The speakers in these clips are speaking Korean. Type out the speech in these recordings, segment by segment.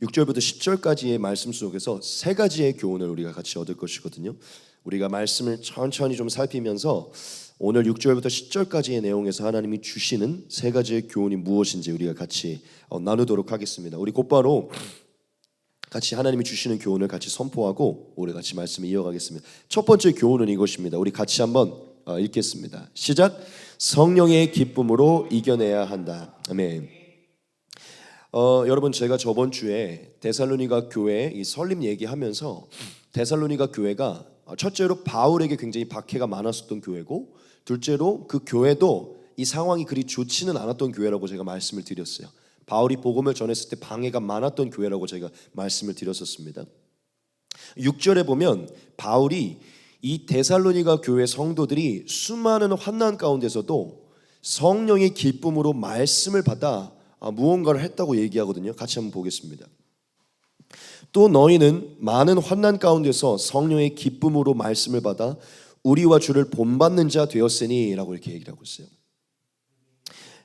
6절부터 10절까지의 말씀 속에서 세 가지의 교훈을 우리가 같이 얻을 것이거든요. 우리가 말씀을 천천히 좀 살피면서 오늘 6절부터 10절까지의 내용에서 하나님이 주시는 세 가지의 교훈이 무엇인지 우리가 같이 나누도록 하겠습니다. 우리 곧바로 같이 하나님이 주시는 교훈을 같이 선포하고 우리 같이 말씀을 이어가겠습니다. 첫 번째 교훈은 이것입니다. 우리 같이 한번 읽겠습니다. 시작. 성령의 기쁨으로 이겨내야 한다. 아멘. 여러분, 제가 저번 주에 데살로니가 교회 이 설립 얘기하면서 데살로니가 교회가 첫째로 바울에게 굉장히 박해가 많았었던 교회고, 둘째로 그 교회도 이 상황이 그리 좋지는 않았던 교회라고 제가 말씀을 드렸어요. 바울이 복음을 전했을 때 방해가 많았던 교회라고 제가 말씀을 드렸었습니다. 6절에 보면 바울이 이 데살로니가 교회 성도들이 수많은 환난 가운데서도 성령의 기쁨으로 말씀을 받아 무언가를 했다고 얘기하거든요. 같이 한번 보겠습니다. 또 너희는 많은 환난 가운데서 성령의 기쁨으로 말씀을 받아 우리와 주를 본받는 자 되었으니 라고 이렇게 얘기를 하고 있어요.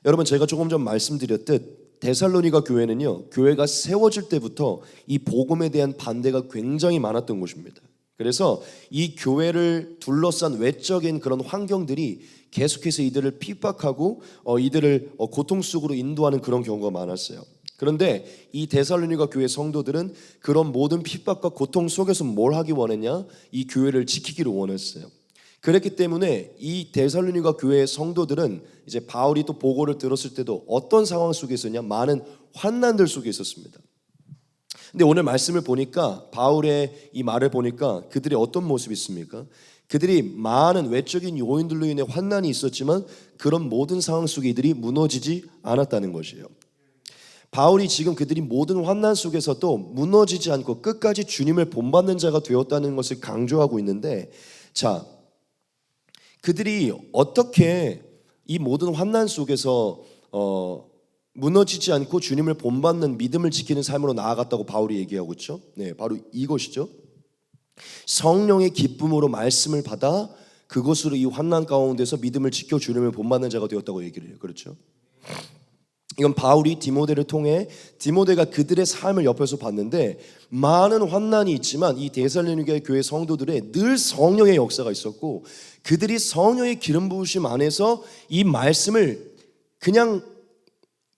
여러분, 제가 조금 전 말씀드렸듯 데살로니가 교회는요, 교회가 세워질 때부터 이 복음에 대한 반대가 굉장히 많았던 곳입니다. 그래서 이 교회를 둘러싼 외적인 그런 환경들이 계속해서 이들을 핍박하고 이들을 고통 속으로 인도하는 그런 경우가 많았어요. 그런데 이 데살로니가 교회 성도들은 그런 모든 핍박과 고통 속에서 뭘 하기 원했냐? 이 교회를 지키기를 원했어요. 그렇기 때문에 이 데살로니가 교회의 성도들은 이제 바울이 또 보고를 들었을 때도 어떤 상황 속에 있었냐? 많은 환난들 속에 있었습니다. 근데 오늘 말씀을 보니까, 바울의 이 말을 보니까 그들이 어떤 모습이 있습니까? 그들이 많은 외적인 요인들로 인해 환난이 있었지만 그런 모든 상황 속에 이들이 무너지지 않았다는 것이에요. 바울이 지금 그들이 모든 환난 속에서도 무너지지 않고 끝까지 주님을 본받는 자가 되었다는 것을 강조하고 있는데, 자, 그들이 어떻게 이 모든 환난 속에서 무너지지 않고 주님을 본받는 믿음을 지키는 삶으로 나아갔다고 바울이 얘기하고 있죠. 네, 바로 이것이죠. 성령의 기쁨으로 말씀을 받아 그것으로 이 환난 가운데서 믿음을 지켜 주님을 본받는 자가 되었다고 얘기를 해요. 그렇죠? 이건 바울이 디모데를 통해, 디모데가 그들의 삶을 옆에서 봤는데 많은 환난이 있지만 이 데살로니가 교회 성도들의 늘 성령의 역사가 있었고, 그들이 성령의 기름 부으심 안에서 이 말씀을 그냥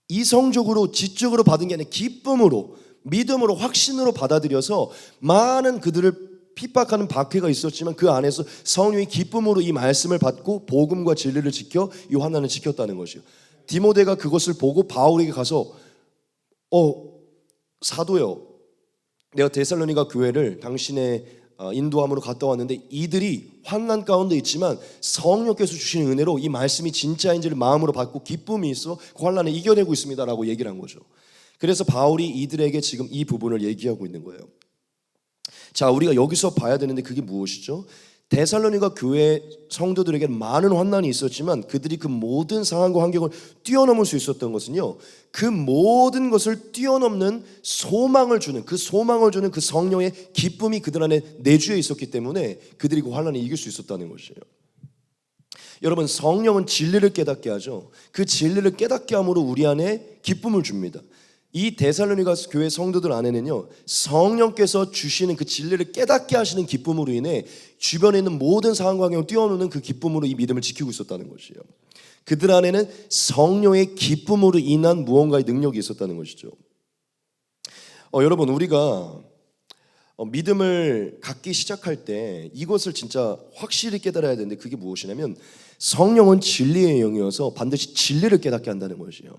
이성적으로 지적으로 받은 게 아니라 기쁨으로, 믿음으로, 확신으로 받아들여서 많은 그들을 핍박하는 박해가 있었지만 그 안에서 성령의 기쁨으로 이 말씀을 받고 복음과 진리를 지켜 이 환난을 지켰다는 것이요. 디모데가 그것을 보고 바울에게 가서 사도요, 내가 데살로니가 교회를 당신의 인도함으로 갔다 왔는데 이들이 환난 가운데 있지만 성령께서 주시는 은혜로 이 말씀이 진짜인지를 마음으로 받고 기쁨이 있어 그 환난을 이겨내고 있습니다 라고 얘기를 한 거죠. 그래서 바울이 이들에게 지금 이 부분을 얘기하고 있는 거예요. 자, 우리가 여기서 봐야 되는데 그게 무엇이죠? 데살로니가 교회 성도들에게 많은 환난이 있었지만 그들이 그 모든 상황과 환경을 뛰어넘을 수 있었던 것은요, 그 모든 것을 뛰어넘는 소망을 주는 그 성령의 기쁨이 그들 안에 내주해 있었기 때문에 그들이 그 환난을 이길 수 있었다는 것이에요. 여러분, 성령은 진리를 깨닫게 하죠. 그 진리를 깨닫게 함으로 우리 안에 기쁨을 줍니다. 이 데살로니가 교회 성도들 안에는요, 성령께서 주시는 그 진리를 깨닫게 하시는 기쁨으로 인해 주변에 있는 모든 상황 환경을 뛰어넘는 그 기쁨으로 이 믿음을 지키고 있었다는 것이에요. 그들 안에는 성령의 기쁨으로 인한 무언가의 능력이 있었다는 것이죠. 여러분, 우리가 믿음을 갖기 시작할 때 이것을 진짜 확실히 깨달아야 되는데 그게 무엇이냐면, 성령은 진리의 영이어서 반드시 진리를 깨닫게 한다는 것이에요.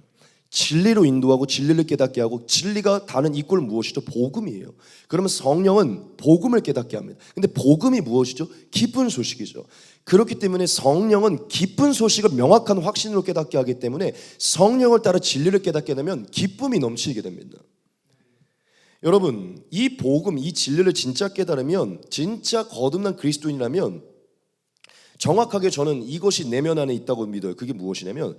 진리로 인도하고 진리를 깨닫게 하고, 진리가 다는 이꼴 무엇이죠? 복음이에요. 그러면 성령은 복음을 깨닫게 합니다. 근데 복음이 무엇이죠? 기쁜 소식이죠. 그렇기 때문에 성령은 기쁜 소식을 명확한 확신으로 깨닫게 하기 때문에 성령을 따라 진리를 깨닫게 되면 기쁨이 넘치게 됩니다. 여러분, 이 복음, 이 진리를 진짜 깨달으면, 진짜 거듭난 그리스도인이라면 정확하게 저는 이것이 내면 안에 있다고 믿어요. 그게 무엇이냐면,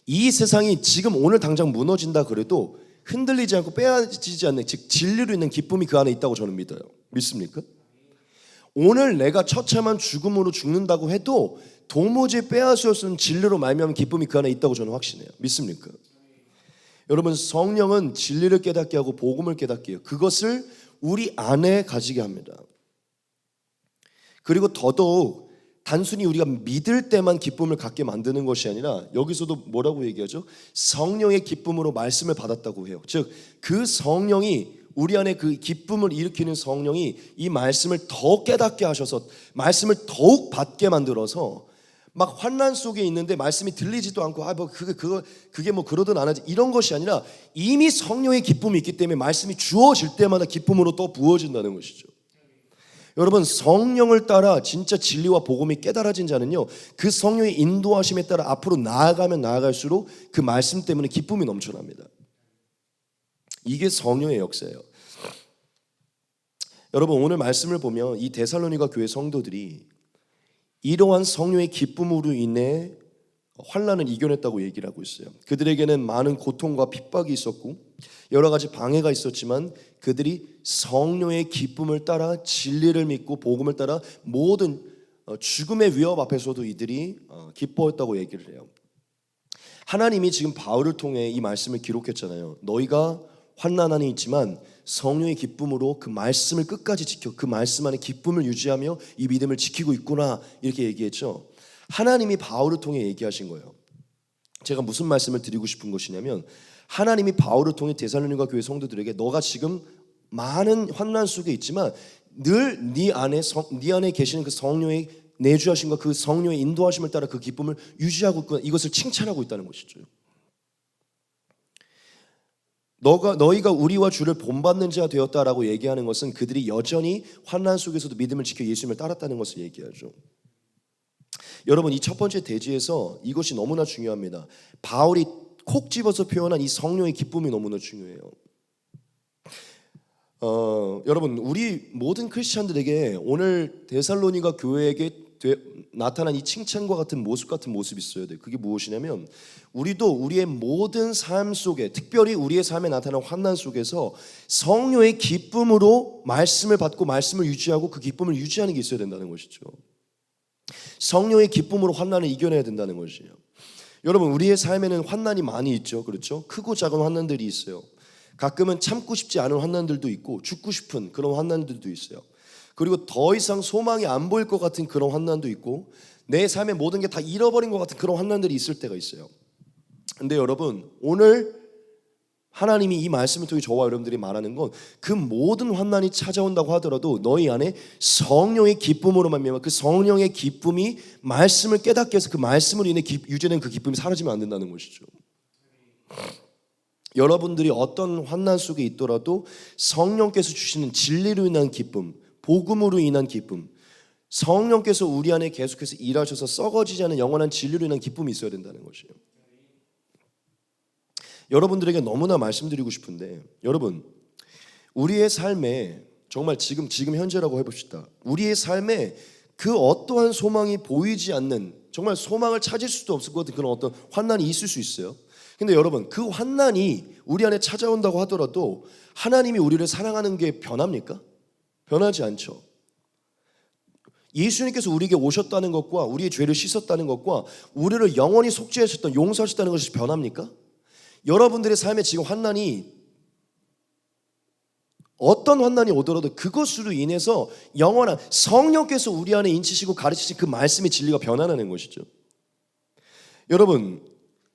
이 세상이 지금 오늘 당장 무너진다 그래도 흔들리지 않고 빼앗지지 않는, 즉 진리로 있는 기쁨이 그 안에 있다고 저는 믿어요. 믿습니까? 오늘 내가 처참한 죽음으로 죽는다고 해도 도무지 빼앗을 수 없는 진리로 말미암은 기쁨이 그 안에 있다고 저는 확신해요. 믿습니까? 여러분, 성령은 진리를 깨닫게 하고 복음을 깨닫게 해요. 그것을 우리 안에 가지게 합니다. 그리고 더더욱 단순히 우리가 믿을 때만 기쁨을 갖게 만드는 것이 아니라, 여기서도 뭐라고 얘기하죠? 성령의 기쁨으로 말씀을 받았다고 해요. 즉, 그 성령이, 우리 안에 그 기쁨을 일으키는 성령이 이 말씀을 더 깨닫게 하셔서 말씀을 더욱 받게 만들어서, 막 환난 속에 있는데 말씀이 들리지도 않고 그게 뭐 그러든 안 하지, 이런 것이 아니라 이미 성령의 기쁨이 있기 때문에 말씀이 주어질 때마다 기쁨으로 또 부어진다는 것이죠. 여러분, 성령을 따라 진짜 진리와 복음이 깨달아진 자는요, 그 성령의 인도하심에 따라 앞으로 나아가면 나아갈수록 그 말씀 때문에 기쁨이 넘쳐납니다. 이게 성령의 역사예요. 여러분, 오늘 말씀을 보면 이 데살로니가 교회 성도들이 이러한 성령의 기쁨으로 인해 환난을 이겨냈다고 얘기를 하고 있어요. 그들에게는 많은 고통과 핍박이 있었고 여러 가지 방해가 있었지만 그들이 성령의 기쁨을 따라 진리를 믿고 복음을 따라 모든 죽음의 위협 앞에서도 이들이 기뻐했다고 얘기를 해요. 하나님이 지금 바울을 통해 이 말씀을 기록했잖아요. 너희가 환난 안에 있지만 성령의 기쁨으로 그 말씀을 끝까지 지켜 그 말씀 안에 기쁨을 유지하며 이 믿음을 지키고 있구나, 이렇게 얘기했죠. 하나님이 바울을 통해 얘기하신 거예요. 제가 무슨 말씀을 드리고 싶은 것이냐면, 하나님이 바울을 통해 데살로니가 교회 성도들에게 너가 지금 많은 환난 속에 있지만 늘 네 안에 계시는 그 성령의 내주하심과 그 성령의 인도하심을 따라 그 기쁨을 유지하고 있구나, 이것을 칭찬하고 있다는 것이죠. 너희가 우리와 주를 본받는 자가 되었다라고 얘기하는 것은 그들이 여전히 환난 속에서도 믿음을 지켜 예수님을 따랐다는 것을 얘기하죠. 여러분, 이 첫 번째 대지에서 이것이 너무나 중요합니다. 바울이 콕 집어서 표현한 이 성령의 기쁨이 너무나 중요해요. 여러분, 우리 모든 크리스찬들에게 오늘 데살로니가 교회에게 나타난 이 칭찬과 같은 모습이 있어야 돼요. 그게 무엇이냐면, 우리도 우리의 모든 삶 속에, 특별히 우리의 삶에 나타난 환난 속에서 성령의 기쁨으로 말씀을 받고 말씀을 유지하고 그 기쁨을 유지하는 게 있어야 된다는 것이죠. 성령의 기쁨으로 환난을 이겨내야 된다는 것이에요. 여러분, 우리의 삶에는 환난이 많이 있죠. 그렇죠? 크고 작은 환난들이 있어요. 가끔은 참고 싶지 않은 환난들도 있고 죽고 싶은 그런 환난들도 있어요. 그리고 더 이상 소망이 안 보일 것 같은 그런 환난도 있고 내 삶의 모든 게 다 잃어버린 것 같은 그런 환난들이 있을 때가 있어요. 근데 여러분, 오늘 하나님이 이 말씀을 통해 저와 여러분들이 말하는 건, 그 모든 환난이 찾아온다고 하더라도 너희 안에 성령의 기쁨으로 말미암아 그 성령의 기쁨이 말씀을 깨닫게 해서 그 말씀으로 인해 유지된 그 기쁨이 사라지면 안 된다는 것이죠. 여러분들이 어떤 환난 속에 있더라도 성령께서 주시는 진리로 인한 기쁨, 복음으로 인한 기쁨, 성령께서 우리 안에 계속해서 일하셔서 썩어지지 않은 영원한 진리로 인한 기쁨이 있어야 된다는 것이에요. 여러분들에게 너무나 말씀드리고 싶은데, 여러분, 우리의 삶에 정말 지금 현재라고 해봅시다. 우리의 삶에 그 어떠한 소망이 보이지 않는, 정말 소망을 찾을 수도 없을 것 같은 그런 어떤 환난이 있을 수 있어요. 근데 여러분, 그 환난이 우리 안에 찾아온다고 하더라도 하나님이 우리를 사랑하는 게 변합니까? 변하지 않죠. 예수님께서 우리에게 오셨다는 것과 우리의 죄를 씻었다는 것과 우리를 영원히 속죄하셨던, 용서하셨다는 것이 변합니까? 여러분들의 삶에 지금 환난이, 어떤 환난이 오더라도 그것으로 인해서 영원한 성령께서 우리 안에 인치시고 가르치신 그 말씀의 진리가 변화하는 것이죠. 여러분,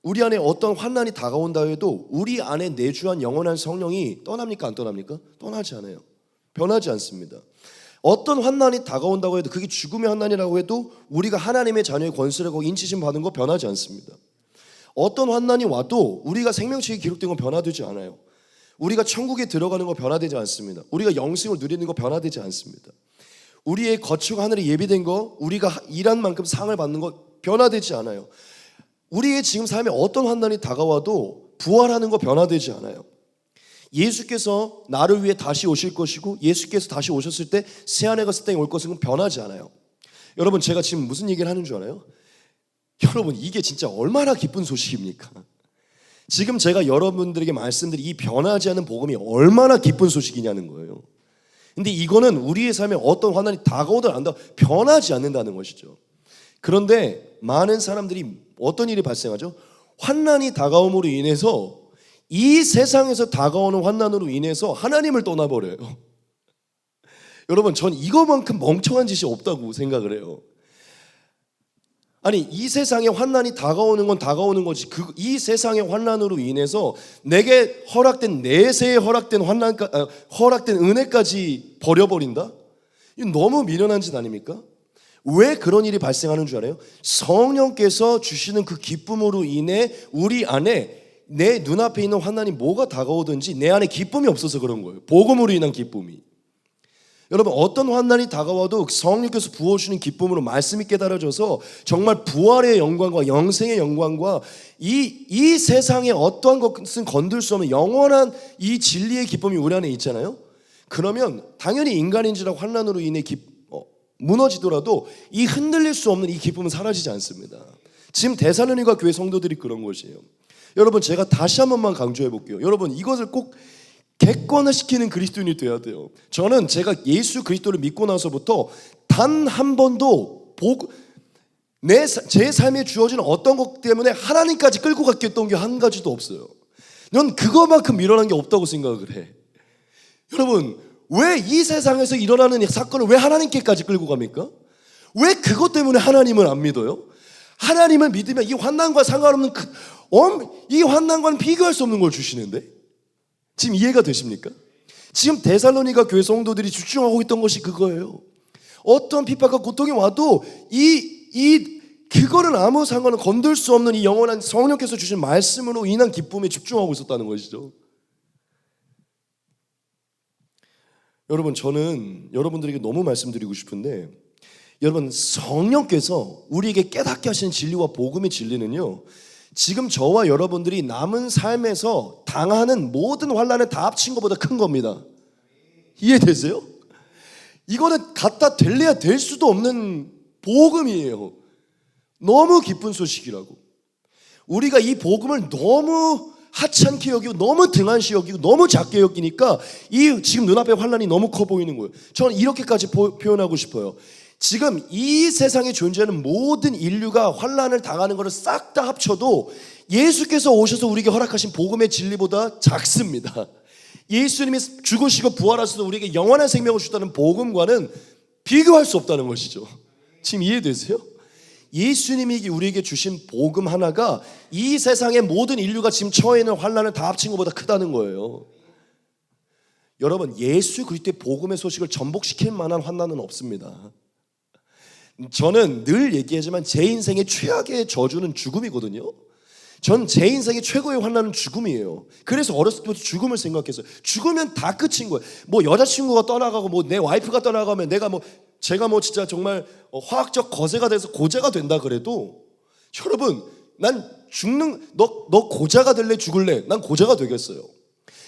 우리 안에 어떤 환난이 다가온다 해도 우리 안에 내주한 영원한 성령이 떠납니까? 안 떠납니까? 떠나지 않아요. 변하지 않습니다. 어떤 환난이 다가온다고 해도 그게 죽음의 환난이라고 해도 우리가 하나님의 자녀의 권세를 하고 인치심 받은 거 변하지 않습니다. 어떤 환난이 와도 우리가 생명책이 기록된 건 변화되지 않아요. 우리가 천국에 들어가는 거 변화되지 않습니다. 우리가 영생을 누리는 거 변화되지 않습니다. 우리의 거처가 하늘에 예비된 거, 우리가 일한 만큼 상을 받는 거 변화되지 않아요. 우리의 지금 삶에 어떤 환난이 다가와도 부활하는 거 변화되지 않아요. 예수께서 나를 위해 다시 오실 것이고 예수께서 다시 오셨을 때 새하늘과 새 땅이 올 것은 변하지 않아요. 여러분, 제가 지금 무슨 얘기를 하는 줄 알아요? 여러분, 이게 진짜 얼마나 기쁜 소식입니까? 지금 제가 여러분들에게 말씀드린 이 변하지 않는 복음이 얼마나 기쁜 소식이냐는 거예요. 근데 이거는 우리의 삶에 어떤 환난이 다가오든 안다 변하지 않는다는 것이죠. 그런데 많은 사람들이 어떤 일이 발생하죠? 환난이 다가옴으로 인해서 이 세상에서 다가오는 환난으로 인해서 하나님을 떠나버려요. 여러분, 전 이거만큼 멍청한 짓이 없다고 생각을 해요. 아니, 이 세상에 환난이 다가오는 건 다가오는 거지, 이 세상의 환난으로 인해서 내게 허락된 내세에 허락된 허락된 은혜까지 버려버린다? 이거 너무 미련한 짓 아닙니까? 왜 그런 일이 발생하는 줄 알아요? 성령께서 주시는 그 기쁨으로 인해 우리 안에, 내 눈앞에 있는 환난이 뭐가 다가오든지 내 안에 기쁨이 없어서 그런 거예요. 복음으로 인한 기쁨이. 여러분, 어떤 환난이 다가와도 성령께서 부어주시는 기쁨으로 말씀이 깨달아져서 정말 부활의 영광과 영생의 영광과 이 세상의 어떠한 것은 건들 수 없는 영원한 이 진리의 기쁨이 우리 안에 있잖아요. 그러면 당연히 인간인지라 환난으로 인해 무너지더라도 이 흔들릴 수 없는 이 기쁨은 사라지지 않습니다. 지금 데살로니가 교회 성도들이 그런 것이에요. 여러분, 제가 다시 한 번만 강조해 볼게요. 여러분, 이것을 꼭 객관화시키는 그리스도인이 돼야 돼요. 저는 제가 예수 그리스도를 믿고 나서부터 단 한 번도 제 삶에 주어진 어떤 것 때문에 하나님까지 끌고 갔던 게 한 가지도 없어요. 넌 그거만큼 미련한 게 없다고 생각을 해. 여러분, 왜 이 세상에서 일어나는 사건을 왜 하나님께까지 끌고 갑니까? 왜 그것 때문에 하나님을 안 믿어요? 하나님을 믿으면 이 환난과 상관없는 이 환난과는 비교할 수 없는 걸 주시는데, 지금 이해가 되십니까? 지금 데살로니가 교회 성도들이 집중하고 있던 것이 그거예요. 어떤 핍박과 고통이 와도 그거는 아무 상관은 건들 수 없는 이 영원한 성령께서 주신 말씀으로 인한 기쁨에 집중하고 있었다는 것이죠. 여러분, 저는 여러분들에게 너무 말씀드리고 싶은데, 여러분, 성령께서 우리에게 깨닫게 하시는 진리와 복음의 진리는요, 지금 저와 여러분들이 남은 삶에서 당하는 모든 환난을 다 합친 것보다 큰 겁니다. 이해되세요? 이거는 갖다 될래야 될 수도 없는 복음이에요. 너무 기쁜 소식이라고. 우리가 이 복음을 너무 하찮게 여기고 너무 등한시 여기고 너무 작게 여기니까 이 지금 눈앞에 환난이 너무 커 보이는 거예요. 저는 이렇게까지 표현하고 싶어요. 지금 이 세상에 존재하는 모든 인류가 환난을 당하는 것을 싹 다 합쳐도 예수께서 오셔서 우리에게 허락하신 복음의 진리보다 작습니다. 예수님이 죽으시고 부활하셔서 우리에게 영원한 생명을 주다는 복음과는 비교할 수 없다는 것이죠. 지금 이해되세요? 예수님이 우리에게 주신 복음 하나가 이 세상의 모든 인류가 지금 처해 있는 환난을 다 합친 것보다 크다는 거예요. 여러분, 예수 그리스도의 복음의 소식을 전복시킬 만한 환난은 없습니다. 저는 늘 얘기하지만 제 인생의 최악의 저주는 죽음이거든요. 전 제 인생의 최고의 환난은 죽음이에요. 그래서 어렸을 때부터 죽음을 생각했어요. 죽으면 다 끝인 거예요. 뭐 여자친구가 떠나가고 뭐 내 와이프가 떠나가면 제가 진짜 정말 화학적 거제가 돼서 고제가 된다 그래도, 여러분, 난 너 고자가 될래 죽을래? 난 고자가 되겠어요.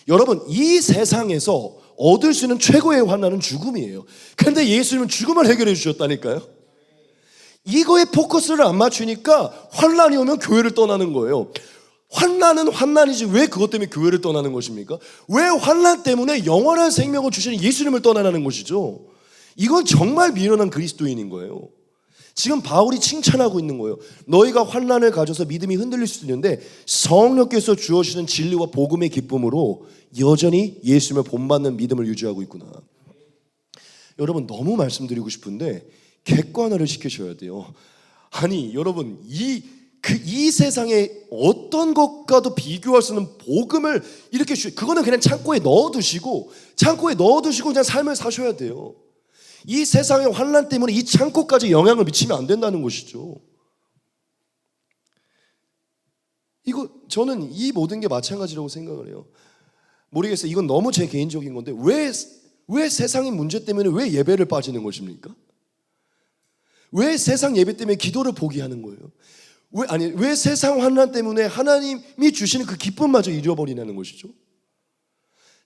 여러분, 이 세상에서 얻을 수 있는 최고의 환난은 죽음이에요. 그런데 예수님은 죽음을 해결해 주셨다니까요. 이거에 포커스를 안 맞추니까 환난이 오면 교회를 떠나는 거예요. 환난은 환난이지 왜 그것 때문에 교회를 떠나는 것입니까? 왜 환난 때문에 영원한 생명을 주시는 예수님을 떠나는 것이죠? 이건 정말 미련한 그리스도인인 거예요. 지금 바울이 칭찬하고 있는 거예요. 너희가 환난을 가져서 믿음이 흔들릴 수도 있는데 성령께서 주어주시는 진리와 복음의 기쁨으로 여전히 예수님을 본받는 믿음을 유지하고 있구나. 여러분, 너무 말씀드리고 싶은데 객관화를 시키셔야 돼요. 아니, 여러분, 이 세상에 어떤 것과도 비교할 수 없는 복음을 이렇게 그거는 그냥 창고에 넣어두시고 그냥 삶을 사셔야 돼요. 이 세상의 환난 때문에 이 창고까지 영향을 미치면 안 된다는 것이죠. 저는 이 모든 게 마찬가지라고 생각을 해요. 모르겠어요. 이건 너무 제 개인적인 건데 왜 세상의 문제 때문에 왜 예배를 빠지는 것입니까? 왜 세상 예배 때문에 기도를 포기하는 거예요? 왜 세상 환난 때문에 하나님이 주시는 그 기쁨마저 잃어버리는 것이죠?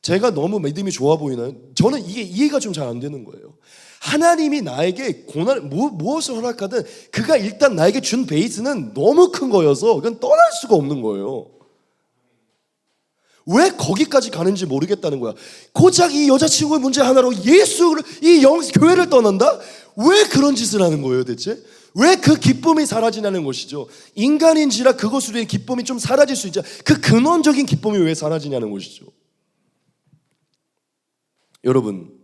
제가 너무 믿음이 좋아 보이나요? 저는 이게 이해가 좀 잘 안 되는 거예요. 하나님이 나에게 무엇을 허락하든 그가 일단 나에게 준 베이스는 너무 큰 거여서 그건 떠날 수가 없는 거예요. 왜 거기까지 가는지 모르겠다는 거야. 고작 이 여자친구의 문제 하나로 교회를 떠난다? 왜 그런 짓을 하는 거예요 대체? 왜 그 기쁨이 사라지냐는 것이죠. 인간인지라 그것으로 인해 기쁨이 좀 사라질 수 있죠. 그 근원적인 기쁨이 왜 사라지냐는 것이죠. 여러분,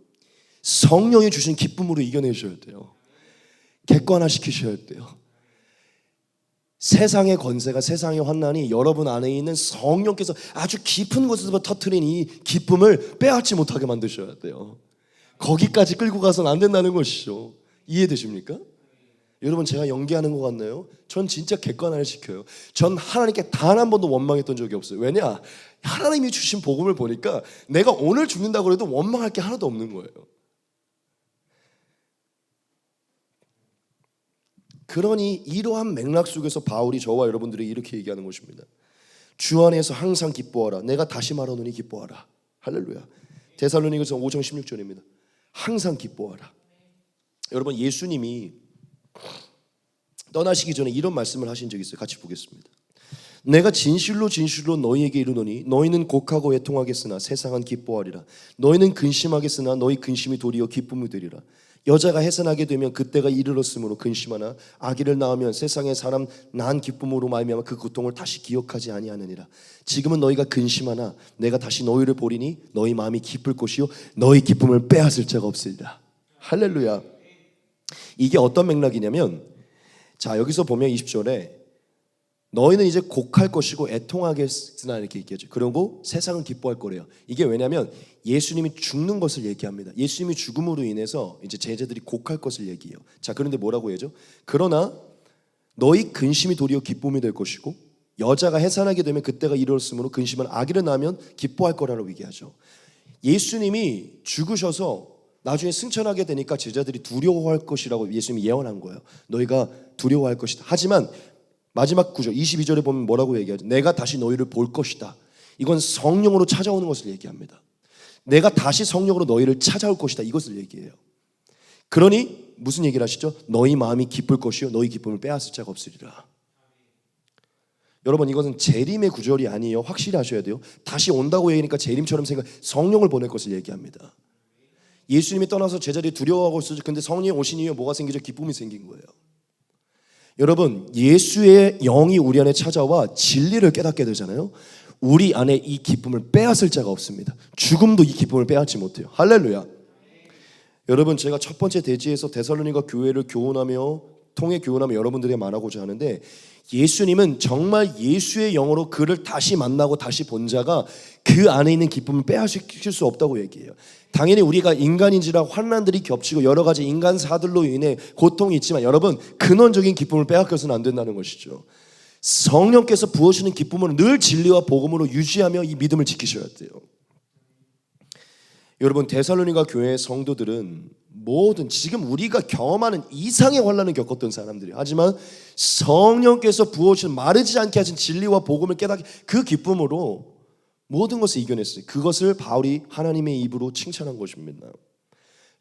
성령이 주신 기쁨으로 이겨내셔야 돼요. 객관화시키셔야 돼요. 세상의 권세가, 세상의 환난이 여러분 안에 있는 성령께서 아주 깊은 곳에서 터뜨린 이 기쁨을 빼앗지 못하게 만드셔야 돼요. 거기까지 끌고 가서는 안 된다는 것이죠. 이해되십니까? 여러분, 제가 연기하는 것 같나요? 전 진짜 객관화를 시켜요. 전 하나님께 단 한 번도 원망했던 적이 없어요. 왜냐? 하나님이 주신 복음을 보니까 내가 오늘 죽는다고 해도 원망할 게 하나도 없는 거예요. 그러니 이러한 맥락 속에서 바울이 저와 여러분들에게 이렇게 얘기하는 것입니다. 주 안에서 항상 기뻐하라. 내가 다시 말하노니 기뻐하라. 할렐루야. 데살로니가서 5장 16절입니다. 항상 기뻐하라. 여러분, 예수님이 떠나시기 전에 이런 말씀을 하신 적이 있어요. 같이 보겠습니다. 내가 진실로 진실로 너희에게 이르노니 너희는 곡하고 애통하겠으나 세상은 기뻐하리라. 너희는 근심하겠으나 너희 근심이 도리어 기쁨이 되리라. 여자가 해산하게 되면 그때가 이르렀으므로 근심하나 아기를 낳으면 세상의 사람 난 기쁨으로 말미암아 그 고통을 다시 기억하지 아니하느니라. 지금은 너희가 근심하나 내가 다시 너희를 보리니 너희 마음이 기쁠 것이요 너희 기쁨을 빼앗을 자가 없으리라. 할렐루야. 이게 어떤 맥락이냐면, 자, 여기서 보면 20절에 너희는 이제 곡할 것이고 애통하겠으나 이렇게 얘기하죠. 그리고 세상은 기뻐할 거래요. 이게 왜냐하면 예수님이 죽는 것을 얘기합니다. 예수님이 죽음으로 인해서 이제 제자들이 곡할 것을 얘기해요. 자, 그런데 뭐라고 해야죠? 그러나 너희 근심이 도리어 기쁨이 될 것이고 여자가 해산하게 되면 그때가 이르렀으므로 근심은 아기를 낳으면 기뻐할 거라고 얘기하죠. 예수님이 죽으셔서 나중에 승천하게 되니까 제자들이 두려워할 것이라고 예수님이 예언한 거예요. 너희가 두려워할 것이다. 하지만 마지막 구절 22절에 보면 뭐라고 얘기하죠? 내가 다시 너희를 볼 것이다. 이건 성령으로 찾아오는 것을 얘기합니다. 내가 다시 성령으로 너희를 찾아올 것이다. 이것을 얘기해요. 그러니 무슨 얘기를 하시죠? 너희 마음이 기쁠 것이요 너희 기쁨을 빼앗을 자가 없으리라. 여러분, 이것은 재림의 구절이 아니에요. 확실히 하셔야 돼요. 다시 온다고 얘기하니까 재림처럼 생각, 성령을 보낼 것을 얘기합니다. 예수님이 떠나서 제자들이 두려워하고 있었죠. 근데 성령이 오신 이후에 뭐가 생기죠? 기쁨이 생긴 거예요. 여러분, 예수의 영이 우리 안에 찾아와 진리를 깨닫게 되잖아요. 우리 안에 이 기쁨을 빼앗을 자가 없습니다. 죽음도 이 기쁨을 빼앗지 못해요. 할렐루야. 여러분, 제가 첫 번째 대지에서 데살로니가 교회를 교훈하며 통해 교훈하며 여러분들에게 말하고자 하는데, 예수님은 정말 예수의 영으로 그를 다시 만나고 다시 본 자가 그 안에 있는 기쁨을 빼앗을 수 없다고 얘기해요. 당연히 우리가 인간인지라 환난들이 겹치고 여러 가지 인간사들로 인해 고통이 있지만 여러분, 근원적인 기쁨을 빼앗겨서는 안 된다는 것이죠. 성령께서 부어주시는 기쁨을 늘 진리와 복음으로 유지하며 이 믿음을 지키셔야 돼요. 여러분, 데살로니가 교회의 성도들은 모든 지금 우리가 경험하는 이상의 환난을 겪었던 사람들이에요. 하지만 성령께서 부어주신 마르지 않게 하신 진리와 복음을 깨닫게 그 기쁨으로 모든 것을 이겨냈어요. 그것을 바울이 하나님의 입으로 칭찬한 것입니다.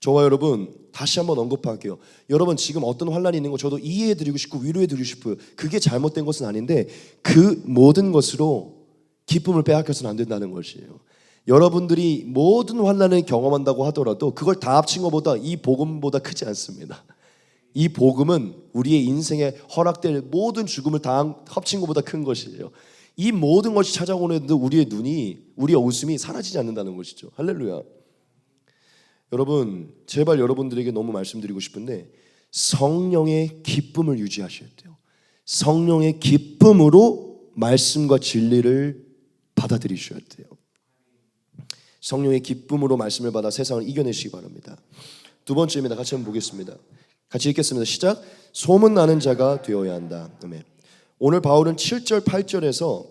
저와 여러분, 다시 한번 언급할게요. 여러분, 지금 어떤 환난이 있는 거 저도 이해해드리고 싶고 위로해드리고 싶어요. 그게 잘못된 것은 아닌데 그 모든 것으로 기쁨을 빼앗겨서는 안 된다는 것이에요. 여러분들이 모든 환난을 경험한다고 하더라도 그걸 다 합친 것보다 이 복음보다 크지 않습니다. 이 복음은 우리의 인생에 허락될 모든 죽음을 다 합친 것보다 큰 것이에요. 이 모든 것이 찾아오는데도 우리의 눈이, 우리의 웃음이 사라지지 않는다는 것이죠. 할렐루야. 여러분, 제발 여러분들에게 너무 말씀드리고 싶은데 성령의 기쁨을 유지하셔야 돼요. 성령의 기쁨으로 말씀과 진리를 받아들이셔야 돼요. 성령의 기쁨으로 말씀을 받아 세상을 이겨내시기 바랍니다. 두 번째입니다. 같이 한번 보겠습니다. 같이 읽겠습니다. 시작. 소문나는 자가 되어야 한다. 아멘. 오늘 바울은 7절 8절에서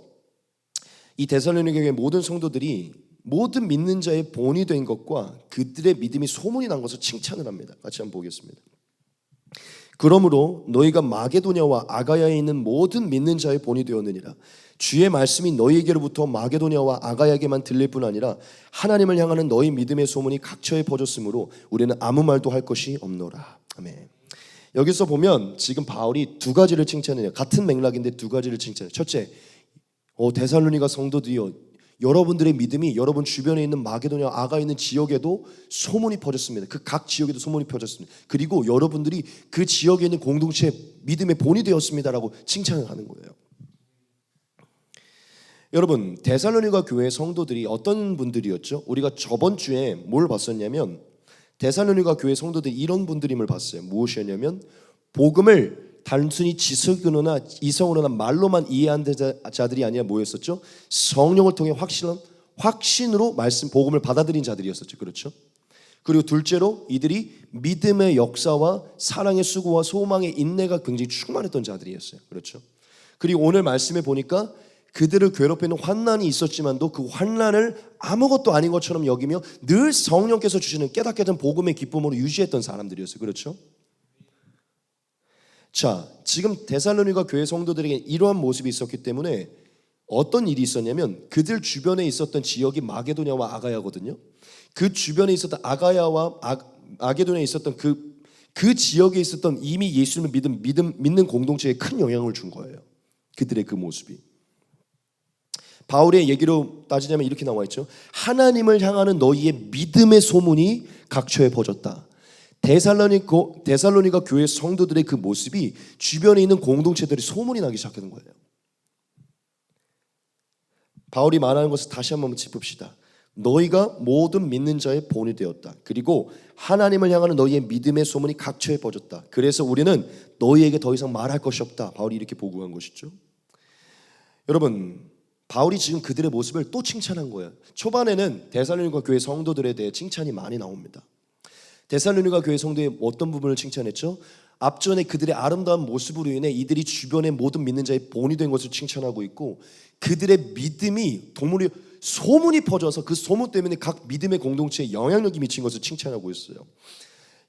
이 데살로니가 교회 모든 성도들이 모든 믿는 자의 본이 된 것과 그들의 믿음이 소문이 난 것을 칭찬을 합니다. 같이 한번 보겠습니다. 그러므로 너희가 마게도냐와 아가야에 있는 모든 믿는 자의 본이 되었느니라. 주의 말씀이 너희에게로부터 마게도냐와 아가야에게만 들릴 뿐 아니라 하나님을 향하는 너희 믿음의 소문이 각처에 퍼졌으므로 우리는 아무 말도 할 것이 없노라. 아멘. 여기서 보면 지금 바울이 두 가지를 칭찬해요. 같은 맥락인데 두 가지를 칭찬해요. 첫째, 데살로니가 성도들이여, 여러분들의 믿음이 여러분 주변에 있는 마게도냐 아가 있는 지역에도 소문이 퍼졌습니다. 그 각 지역에도 소문이 퍼졌습니다. 그리고 여러분들이 그 지역에 있는 공동체 믿음의 본이 되었습니다라고 칭찬을 하는 거예요. 여러분, 데살로니가 교회 성도들이 어떤 분들이었죠? 우리가 저번 주에 뭘 봤었냐면 데살로니가 교회 성도들이 이런 분들임을 봤어요. 무엇이었냐면 복음을 단순히 지식으로나 이성으로나 말로만 이해한 자들이 아니라 뭐였었죠? 성령을 통해 확신으로 말씀 복음을 받아들인 자들이었었죠. 그렇죠? 그리고 둘째로 이들이 믿음의 역사와 사랑의 수고와 소망의 인내가 굉장히 충만했던 자들이었어요. 그렇죠? 그리고 오늘 말씀에 보니까 그들을 괴롭히는 환난이 있었지만도 그 환난을 아무것도 아닌 것처럼 여기며 늘 성령께서 주시는 깨닫게 된 복음의 기쁨으로 유지했던 사람들이었어요. 그렇죠? 자, 지금 데살로니가 교회 성도들에게 이러한 모습이 있었기 때문에 어떤 일이 있었냐면 그들 주변에 있었던 지역이 마게도냐와 아가야거든요. 그 주변에 있었던 아가야와 마게도냐에 있었던 그 지역에 있었던 이미 예수님을 믿는 공동체에 큰 영향을 준 거예요. 그들의 그 모습이. 바울의 얘기로 따지자면 이렇게 나와 있죠. 하나님을 향하는 너희의 믿음의 소문이 각처에 퍼졌다. 데살로니가 교회 성도들의 그 모습이 주변에 있는 공동체들이 소문이 나기 시작하는 거예요. 바울이 말하는 것을 다시 한번 짚읍시다. 너희가 모든 믿는 자의 본이 되었다. 그리고 하나님을 향하는 너희의 믿음의 소문이 각처에 퍼졌다. 그래서 우리는 너희에게 더 이상 말할 것이 없다. 바울이 이렇게 보고한 것이죠. 여러분, 바울이 지금 그들의 모습을 또 칭찬한 거예요. 초반에는 데살로니가 교회 성도들에 대해 칭찬이 많이 나옵니다. 데살로니가 교회 성도의 어떤 부분을 칭찬했죠? 앞전에 그들의 아름다운 모습으로 인해 이들이 주변의 모든 믿는 자의 본이 된 것을 칭찬하고 있고 그들의 믿음이 소문이 퍼져서 그 소문 때문에 각 믿음의 공동체에 영향력이 미친 것을 칭찬하고 있어요.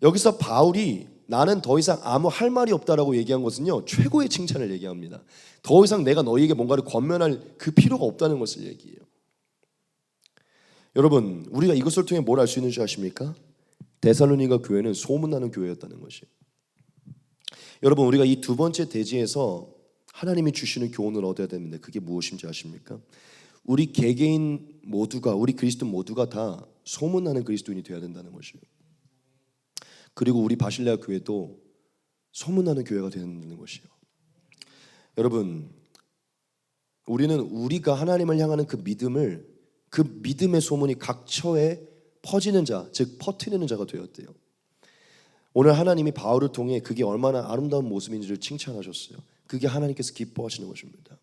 여기서 바울이 나는 더 이상 아무 할 말이 없다라고 얘기한 것은요, 최고의 칭찬을 얘기합니다. 더 이상 내가 너희에게 뭔가를 권면할 그 필요가 없다는 것을 얘기해요. 여러분, 우리가 이것을 통해 뭘 알 수 있는 줄 아십니까? 데살로니가 교회는 소문나는 교회였다는 것이에요. 여러분, 우리가 이 두 번째 대지에서 하나님이 주시는 교훈을 얻어야 되는데 그게 무엇인지 아십니까? 우리 개개인 모두가, 우리 그리스도 모두가 다 소문나는 그리스도인이 되어야 된다는 것이에요. 그리고 우리 바실레아 교회도 소문나는 교회가 되어야 된다는 것이에요. 여러분, 우리는 우리가 하나님을 향하는 그 믿음의 소문이 각처에 퍼지는 자, 즉 퍼뜨리는 자가 되었대요. 오늘 하나님이 바울을 통해 그게 얼마나 아름다운 모습인지를 칭찬하셨어요. 그게 하나님께서 기뻐하시는 것입니다.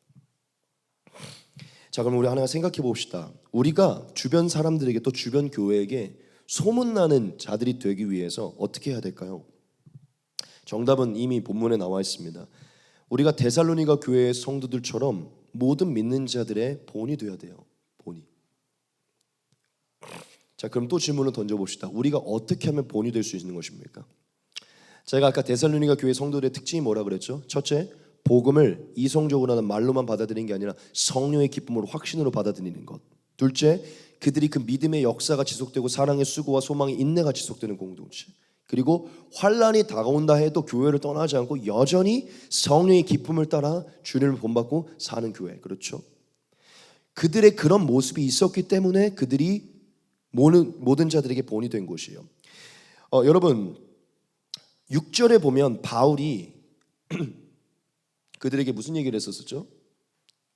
자, 그럼 우리 하나 생각해 봅시다. 우리가 주변 사람들에게 또 주변 교회에게 소문나는 자들이 되기 위해서 어떻게 해야 될까요? 정답은 이미 본문에 나와 있습니다. 우리가 데살로니가 교회의 성도들처럼 모든 믿는 자들의 본이 되어야 돼요. 본이. 자, 그럼 또 질문을 던져봅시다. 우리가 어떻게 하면 본이 될 수 있는 것입니까? 제가 아까 데살로니가 교회 성도들의 특징이 뭐라 그랬죠? 첫째, 복음을 이성적으로 하는 말로만 받아들이는 게 아니라 성령의 기쁨으로 확신으로 받아들이는 것. 둘째, 그들이 그 믿음의 역사가 지속되고 사랑의 수고와 소망의 인내가 지속되는 공동체. 그리고 환난이 다가온다 해도 교회를 떠나지 않고 여전히 성령의 기쁨을 따라 주님을 본받고 사는 교회. 그렇죠? 그들의 그런 모습이 있었기 때문에 그들이 모든 자들에게 본이 된 것이에요. 여러분, 6절에 보면 바울이 그들에게 무슨 얘기를 했었죠?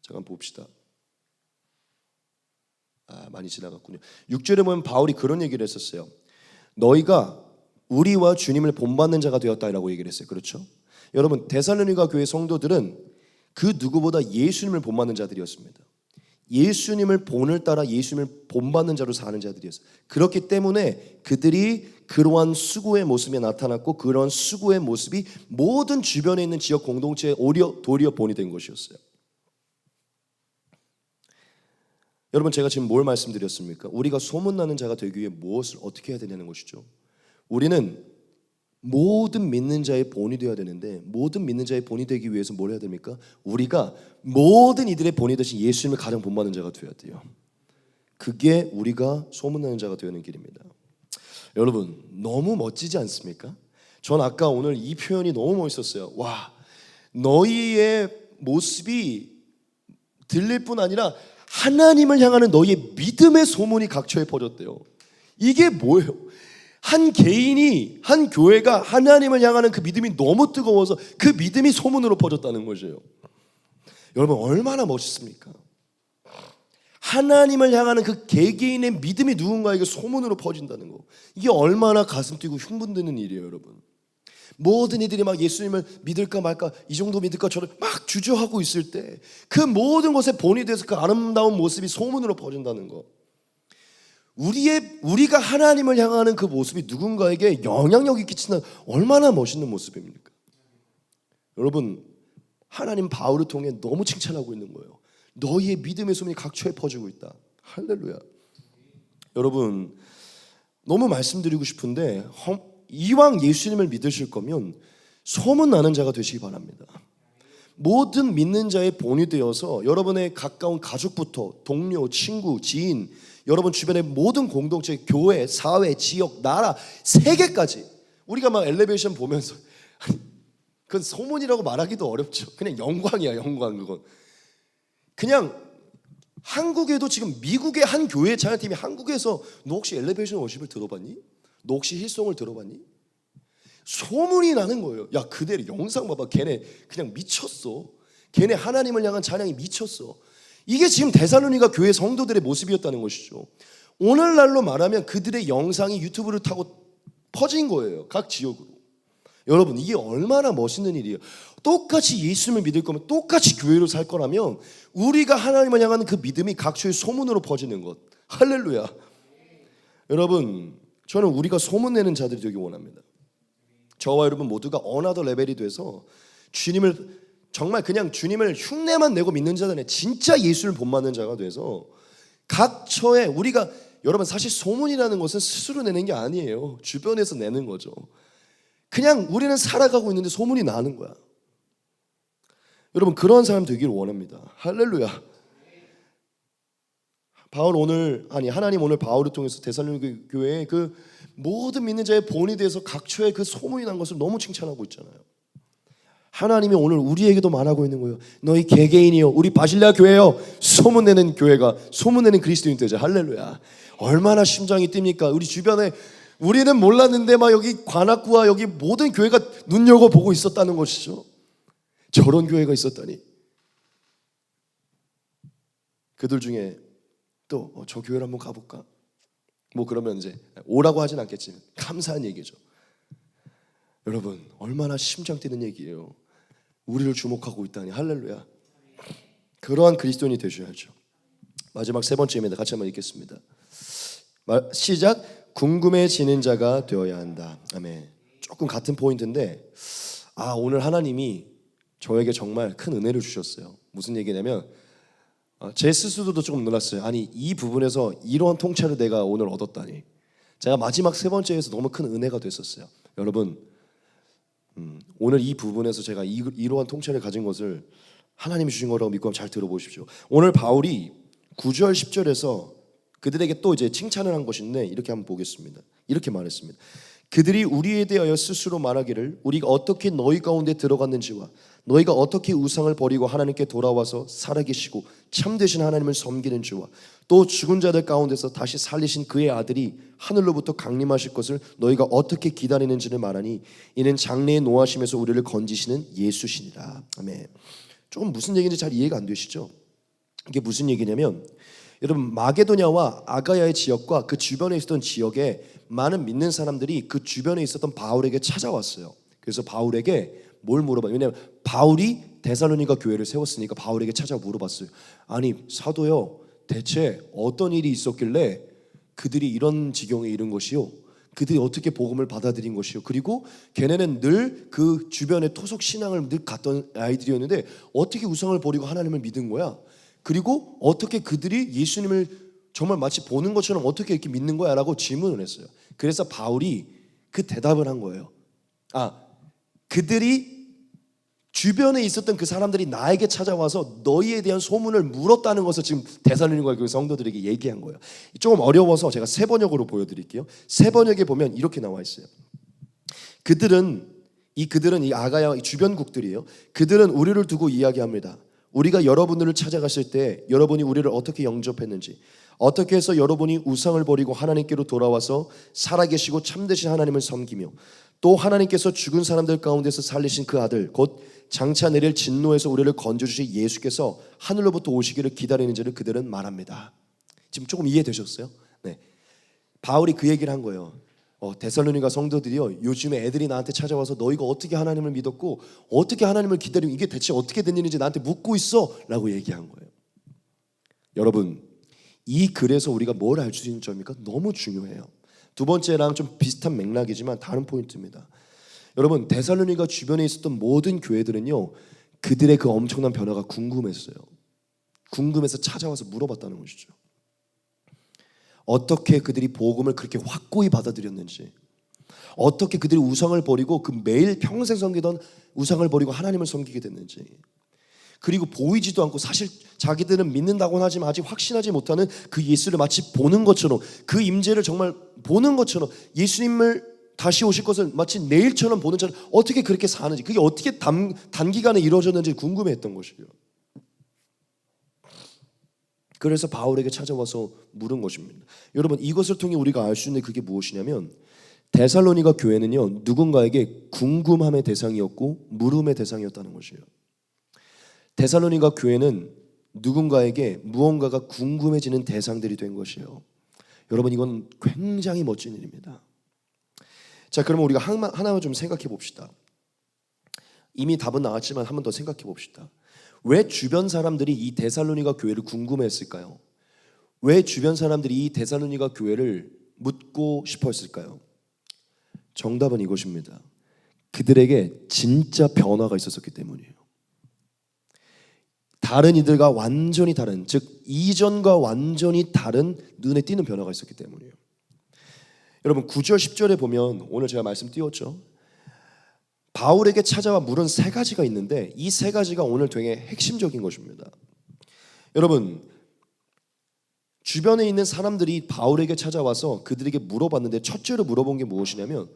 잠깐 봅시다. 많이 지나갔군요. 6절에 보면 바울이 그런 얘기를 했었어요. 너희가 우리와 주님을 본받는 자가 되었다라고 얘기를 했어요. 그렇죠? 여러분, 데살로니가 교회 성도들은 그 누구보다 예수님을 본받는 자들이었습니다. 예수님을 본을 따라 예수님을 본받는 자로 사는 자들이었어요. 그렇기 때문에 그들이 그러한 수고의 모습이 나타났고 그런 수고의 모습이 모든 주변에 있는 지역 공동체에 도리어 본이 된 것이었어요. 여러분, 제가 지금 뭘 말씀드렸습니까? 우리가 소문나는 자가 되기 위해 무엇을 어떻게 해야 되냐는 것이죠. 우리는 모든 믿는 자의 본이 되어야 되는데 모든 믿는 자의 본이 되기 위해서 뭘 해야 됩니까? 우리가 모든 이들의 본이 되신 예수님을 가장 본받는 자가 되어야 돼요. 그게 우리가 소문나는 자가 되는 길입니다. 여러분, 너무 멋지지 않습니까? 전 아까 오늘 이 표현이 너무 멋있었어요. 와, 너희의 모습이 들릴 뿐 아니라 하나님을 향하는 너희의 믿음의 소문이 각처에 퍼졌대요. 이게 뭐예요? 한 개인이, 한 교회가 하나님을 향하는 그 믿음이 너무 뜨거워서 그 믿음이 소문으로 퍼졌다는 거죠. 여러분 얼마나 멋있습니까? 하나님을 향하는 그 개개인의 믿음이 누군가에게 소문으로 퍼진다는 거. 이게 얼마나 가슴 뛰고 흉분되는 일이에요, 여러분. 모든 이들이 막 예수님을 믿을까 말까, 이 정도 믿을까 저를 막 주저하고 있을 때 그 모든 것에 본이 돼서 그 아름다운 모습이 소문으로 퍼진다는 거. 우리가 하나님을 향하는 그 모습이 누군가에게 영향력이 끼치는 얼마나 멋있는 모습입니까? 여러분, 하나님 바울을 통해 너무 칭찬하고 있는 거예요. 너희의 믿음의 소문이 각처에 퍼지고 있다. 할렐루야. 여러분, 너무 말씀드리고 싶은데 이왕 예수님을 믿으실 거면 소문나는 자가 되시기 바랍니다. 모든 믿는 자의 본이 되어서 여러분의 가까운 가족부터 동료, 친구, 지인, 여러분 주변의 모든 공동체, 교회, 사회, 지역, 나라, 세계까지 우리가 막 엘리베이션 보면서 그건 소문이라고 말하기도 어렵죠. 그냥 영광이야, 영광. 그건 그냥 한국에도 지금 미국의 한 교회 찬양팀이 한국에서 너 혹시 엘리베이션 워십을 들어봤니? 너 혹시 힐송을 들어봤니? 소문이 나는 거예요. 야, 그대로 영상 봐봐. 걔네 그냥 미쳤어. 걔네 하나님을 향한 찬양이 미쳤어. 이게 지금 데살로니가 교회 성도들의 모습이었다는 것이죠. 오늘날로 말하면 그들의 영상이 유튜브를 타고 퍼진 거예요. 각 지역으로. 여러분, 이게 얼마나 멋있는 일이에요. 똑같이 예수님을 믿을 거면 똑같이 교회로 살 거라면 우리가 하나님을 향하는 그 믿음이 각처의 소문으로 퍼지는 것. 할렐루야. 여러분, 저는 우리가 소문내는 자들이 되기 원합니다. 저와 여러분 모두가 어나더 레벨이 돼서 주님을 정말 그냥 주님을 흉내만 내고 믿는 자들은 진짜 예수를 본받는 자가 돼서 각처에 우리가, 여러분 사실 소문이라는 것은 스스로 내는 게 아니에요. 주변에서 내는 거죠. 그냥 우리는 살아가고 있는데 소문이 나는 거야. 여러분 그런 사람 되기를 원합니다. 할렐루야. 하나님 오늘 바울을 통해서 데살로니가 교회에 그 모든 믿는 자의 본이 돼서 각처에 그 소문이 난 것을 너무 칭찬하고 있잖아요. 하나님이 오늘 우리에게도 말하고 있는 거예요. 너희 개개인이요, 우리 바실레아 교회요, 소문내는 교회가, 소문내는 그리스도인 되자. 할렐루야. 얼마나 심장이 뜁니까? 우리 주변에 우리는 몰랐는데 막 여기 관악구와 여기 모든 교회가 눈여겨보고 있었다는 것이죠. 저런 교회가 있었다니. 그들 중에 또 저 교회를 한번 가볼까? 뭐 그러면 이제 오라고 하진 않겠지만 감사한 얘기죠. 여러분 얼마나 심장 뛰는 얘기예요. 우리를 주목하고 있다니. 할렐루야. 그러한 그리스도인이 되셔야죠. 마지막 세 번째입니다. 같이 한번 읽겠습니다. 시작. 궁금해지는 자가 되어야 한다. 아멘. 조금 같은 포인트인데 오늘 하나님이 저에게 정말 큰 은혜를 주셨어요. 무슨 얘기냐면 제 스스로도 조금 놀랐어요. 아니 이 부분에서 이러한 통찰을 내가 오늘 얻었다니. 제가 마지막 세 번째에서 너무 큰 은혜가 됐었어요. 여러분 오늘 이 부분에서 제가 이러한 통찰을 가진 것을 하나님이 주신 거라고 믿고 잘 들어보십시오. 오늘 바울이 9절 10절에서 그들에게 또 이제 칭찬을 한 것인데 이렇게 한번 보겠습니다. 이렇게 말했습니다. 그들이 우리에 대하여 스스로 말하기를 우리가 어떻게 너희 가운데 들어갔는지와 너희가 어떻게 우상을 버리고 하나님께 돌아와서 살아계시고 참되신 하나님을 섬기는 주와 또 죽은 자들 가운데서 다시 살리신 그의 아들이 하늘로부터 강림하실 것을 너희가 어떻게 기다리는지를 말하니 이는 장래에 노하심에서 우리를 건지시는 예수시니라. 아멘. 조금 무슨 얘기인지 잘 이해가 안 되시죠? 이게 무슨 얘기냐면 여러분 마게도냐와 아가야의 지역과 그 주변에 있었던 지역에 많은 믿는 사람들이 그 주변에 있었던 바울에게 찾아왔어요. 그래서 바울에게 뭘 물어봐요? 왜냐하면 바울이 데살로니가 교회를 세웠으니까 바울에게 찾아 물어봤어요. 아니 사도요, 대체 어떤 일이 있었길래 그들이 이런 지경에 이른 것이요? 그들이 어떻게 복음을 받아들인 것이요? 그리고 걔네는 늘 그 주변의 토속 신앙을 늘 갖던 아이들이었는데 어떻게 우상을 버리고 하나님을 믿은 거야? 그리고 어떻게 그들이 예수님을 정말 마치 보는 것처럼 어떻게 이렇게 믿는 거야? 라고 질문을 했어요. 그래서 바울이 그 대답을 한 거예요. 그들이 주변에 있었던 그 사람들이 나에게 찾아와서 너희에 대한 소문을 물었다는 것을 지금 데살로니가 교회 성도들에게 얘기한 거예요. 조금 어려워서 제가 세 번역으로 보여드릴게요. 세 번역에 보면 이렇게 나와 있어요. 그들은 이 아가야 이 주변국들이에요. 그들은 우리를 두고 이야기합니다. 우리가 여러분들을 찾아갔을 때 여러분이 우리를 어떻게 영접했는지, 어떻게 해서 여러분이 우상을 버리고 하나님께로 돌아와서 살아계시고 참되신 하나님을 섬기며 또 하나님께서 죽은 사람들 가운데서 살리신 그 아들 곧 장차 내릴 진노에서 우리를 건져주신 예수께서 하늘로부터 오시기를 기다리는지를 그들은 말합니다. 지금 조금 이해되셨어요? 네. 바울이 그 얘기를 한 거예요. 데살로니가 성도들이요, 요즘에 애들이 나한테 찾아와서 너희가 어떻게 하나님을 믿었고 어떻게 하나님을 기다리고 이게 대체 어떻게 된 일인지 나한테 묻고 있어 라고 얘기한 거예요. 여러분, 이 글에서 우리가 뭘 알 수 있는 점입니까? 너무 중요해요. 두 번째랑 좀 비슷한 맥락이지만 다른 포인트입니다. 여러분, 데살로니가 주변에 있었던 모든 교회들은요, 그들의 그 엄청난 변화가 궁금했어요. 궁금해서 찾아와서 물어봤다는 것이죠. 어떻게 그들이 복음을 그렇게 확고히 받아들였는지, 어떻게 그들이 우상을 버리고 그 매일 평생 섬기던 우상을 버리고 하나님을 섬기게 됐는지, 그리고 보이지도 않고 사실 자기들은 믿는다고는 하지만 아직 확신하지 못하는 그 예수를 마치 보는 것처럼, 그 임재를 정말 보는 것처럼, 예수님을 다시 오실 것을 마치 내일처럼 보는 것처럼 어떻게 그렇게 사는지, 그게 어떻게 단기간에 이루어졌는지 궁금해했던 것이에요. 그래서 바울에게 찾아와서 물은 것입니다. 여러분, 이것을 통해 우리가 알 수 있는 그게 무엇이냐면, 데살로니가 교회는요, 누군가에게 궁금함의 대상이었고 물음의 대상이었다는 것이에요. 데살로니가 교회는 누군가에게 무언가가 궁금해지는 대상들이 된 것이에요. 여러분, 이건 굉장히 멋진 일입니다. 자, 그러면 우리가 하나만 좀 생각해 봅시다. 이미 답은 나왔지만 한 번 더 생각해 봅시다. 왜 주변 사람들이 이 데살로니가 교회를 궁금해했을까요? 왜 주변 사람들이 이 데살로니가 교회를 묻고 싶어 했을까요? 정답은 이것입니다. 그들에게 진짜 변화가 있었기 때문이에요. 다른 이들과 완전히 다른, 즉 이전과 완전히 다른 눈에 띄는 변화가 있었기 때문이에요. 여러분, 9절 10절에 보면 오늘 제가 말씀 띄웠죠. 바울에게 찾아와 물은 세 가지가 있는데 이 세 가지가 오늘 되게 핵심적인 것입니다. 여러분, 주변에 있는 사람들이 바울에게 찾아와서 그들에게 물어봤는데 첫째로 물어본 게 무엇이냐면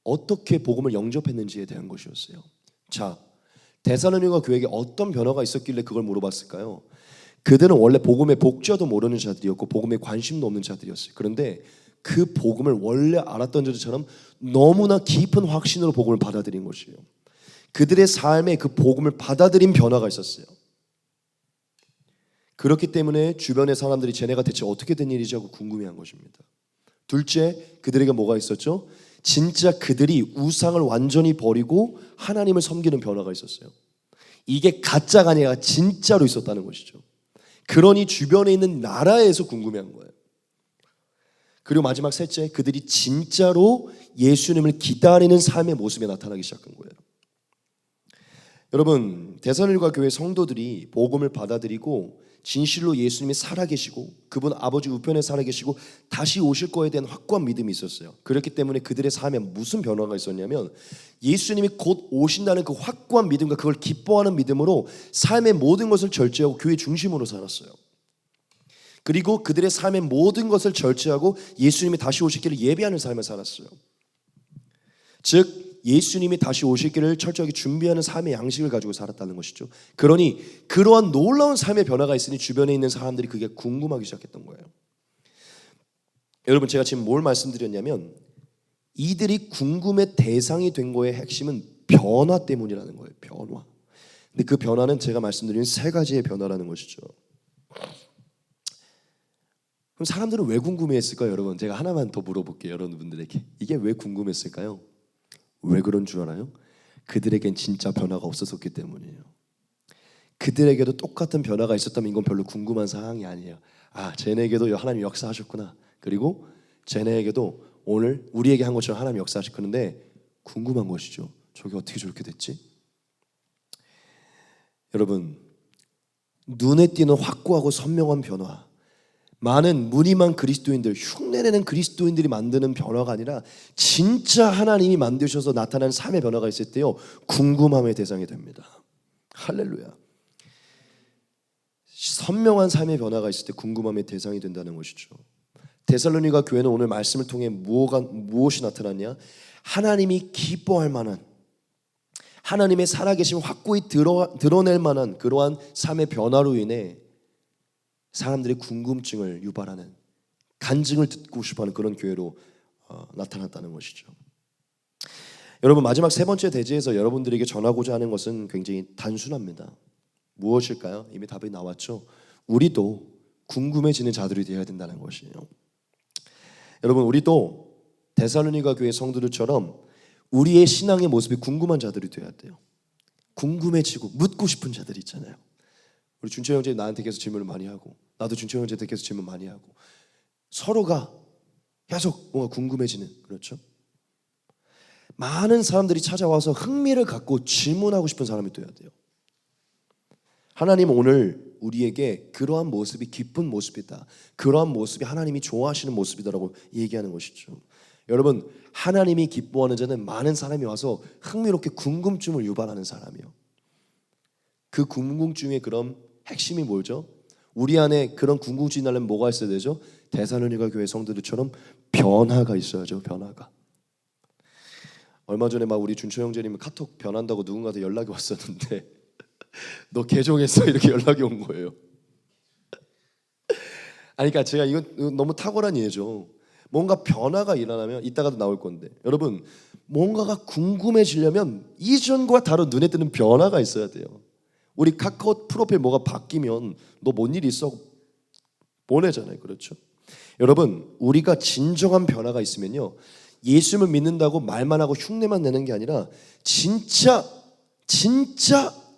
어떻게 복음을 영접했는지에 대한 것이었어요. 자, 데살로니가 교회에게 어떤 변화가 있었길래 그걸 물어봤을까요? 그들은 원래 복음의 복자도 모르는 자들이었고 복음에 관심도 없는 자들이었어요. 그런데 그 복음을 원래 알았던 자들처럼 너무나 깊은 확신으로 복음을 받아들인 것이에요. 그들의 삶에 그 복음을 받아들인 변화가 있었어요. 그렇기 때문에 주변의 사람들이 쟤네가 대체 어떻게 된 일이지 하고 궁금해한 것입니다. 둘째, 그들에게 뭐가 있었죠? 진짜 그들이 우상을 완전히 버리고 하나님을 섬기는 변화가 있었어요. 이게 가짜가 아니라 진짜로 있었다는 것이죠. 그러니 주변에 있는 나라에서 궁금해한 거예요. 그리고 마지막 셋째, 그들이 진짜로 예수님을 기다리는 삶의 모습에 나타나기 시작한 거예요. 여러분, 데살로니가 교회 성도들이 복음을 받아들이고 진실로 예수님이 살아계시고 그분 아버지 우편에 살아계시고 다시 오실 거에 대한 확고한 믿음이 있었어요. 그렇기 때문에 그들의 삶에 무슨 변화가 있었냐면 예수님이 곧 오신다는 그 확고한 믿음과 그걸 기뻐하는 믿음으로 삶의 모든 것을 절제하고 교회 중심으로 살았어요. 그리고 그들의 삶의 모든 것을 절제하고 예수님이 다시 오시기를 예비하는 삶을 살았어요. 즉 예수님이 다시 오시기를 철저하게 준비하는 삶의 양식을 가지고 살았다는 것이죠. 그러니 그러한 놀라운 삶의 변화가 있으니 주변에 있는 사람들이 그게 궁금하기 시작했던 거예요. 여러분, 제가 지금 뭘 말씀드렸냐면 이들이 궁금의 대상이 된 거의 핵심은 변화 때문이라는 거예요. 변화. 근데 그 변화는 제가 말씀드린 세 가지의 변화라는 것이죠. 그럼 사람들은 왜 궁금해했을까요? 여러분, 제가 하나만 더 물어볼게요. 여러분들에게 이게 왜 궁금했을까요? 왜 그런 줄 알아요? 그들에겐 진짜 변화가 없었기 때문이에요. 그들에게도 똑같은 변화가 있었다면 이건 별로 궁금한 사항이 아니에요. 아, 쟤네에게도 하나님 역사하셨구나. 그리고 쟤네에게도 오늘 우리에게 한 것처럼 하나님 역사하셨는데 궁금한 것이죠. 저게 어떻게 저렇게 됐지? 여러분, 눈에 띄는 확고하고 선명한 변화, 많은 무늬만 그리스도인들, 흉내내는 그리스도인들이 만드는 변화가 아니라 진짜 하나님이 만드셔서 나타나는 삶의 변화가 있을 때요, 궁금함의 대상이 됩니다. 할렐루야. 선명한 삶의 변화가 있을 때 궁금함의 대상이 된다는 것이죠. 데살로니가 교회는 오늘 말씀을 통해 무엇이 나타났냐? 하나님이 기뻐할 만한, 하나님의 살아계심 확고히 드러낼 만한 그러한 삶의 변화로 인해 사람들의 궁금증을 유발하는, 간증을 듣고 싶어하는 그런 교회로 나타났다는 것이죠. 여러분, 마지막 세 번째 대지에서 여러분들에게 전하고자 하는 것은 굉장히 단순합니다. 무엇일까요? 이미 답이 나왔죠. 우리도 궁금해지는 자들이 되어야 된다는 것이에요. 여러분, 우리도 데살로니가 교회 성도들처럼 우리의 신앙의 모습이 궁금한 자들이 되어야 돼요. 궁금해지고 묻고 싶은 자들이 있잖아요. 우리 준철 형제 나한테 계속 질문을 많이 하고, 나도 준철 형제한테 계속 질문 많이 하고, 서로가 계속 뭔가 궁금해지는, 그렇죠? 많은 사람들이 찾아와서 흥미를 갖고 질문하고 싶은 사람이 되어야 돼요. 하나님 오늘 우리에게 그러한 모습이 기쁜 모습이다, 그러한 모습이 하나님이 좋아하시는 모습이다라고 얘기하는 것이죠. 여러분, 하나님이 기뻐하는 자는 많은 사람이 와서 흥미롭게 궁금증을 유발하는 사람이요. 그 궁금증의 그런 핵심이 뭐죠? 우리 안에 그런 궁금증이 나려면 뭐가 있어야 되죠? 데살로니가 교회 성도들처럼 변화가 있어야죠. 변화가. 얼마 전에 막 우리 준초 형제님 카톡 변한다고 누군가한테 연락이 왔었는데 너 개종했어? 이렇게 연락이 온 거예요. 아니, 그러니까 제가 이건 너무 탁월한 이해죠. 뭔가 변화가 일어나면 이따가도 나올 건데, 여러분, 뭔가가 궁금해지려면 이전과 다른 눈에 띄는 변화가 있어야 돼요. 우리 카카오 프로필 뭐가 바뀌면 너 뭔 일 있어? 보내잖아요. 그렇죠? 여러분, 우리가 진정한 변화가 있으면요, 예수님을 믿는다고 말만 하고 흉내만 내는 게 아니라 진짜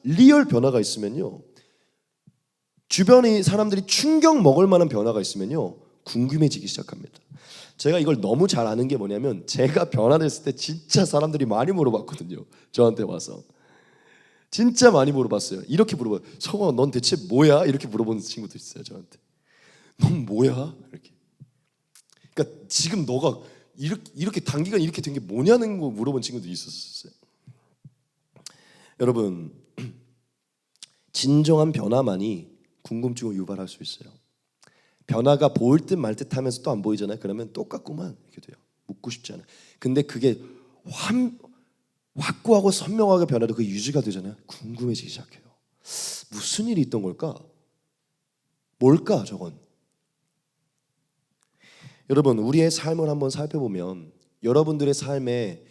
리얼 변화가 있으면요, 주변의 사람들이 충격 먹을 만한 변화가 있으면요, 궁금해지기 시작합니다. 제가 이걸 너무 잘 아는 게 뭐냐면, 제가 변화됐을 때 진짜 사람들이 많이 물어봤거든요. 저한테 와서 진짜 많이 물어봤어요. 이렇게 물어봐요. 성화, 넌 대체 뭐야? 이렇게 물어보는 친구도 있어요. 저한테. 넌 뭐야? 이렇게. 그러니까 지금 너가 이렇게 단기간 이렇게 된 게 뭐냐는 거 물어본 친구도 있었어요. 여러분, 진정한 변화만이 궁금증을 유발할 수 있어요. 변화가 보일 듯 말 듯 하면서 또 안 보이잖아요. 그러면 똑같구만 이렇게 돼요. 묻고 싶지 않아요. 근데 그게 확고하고 선명하게 변화도 그 유지가 되잖아요. 궁금해지기 시작해요. 무슨 일이 있던 걸까? 뭘까 저건? 여러분, 우리의 삶을 한번 살펴보면 여러분들의 삶에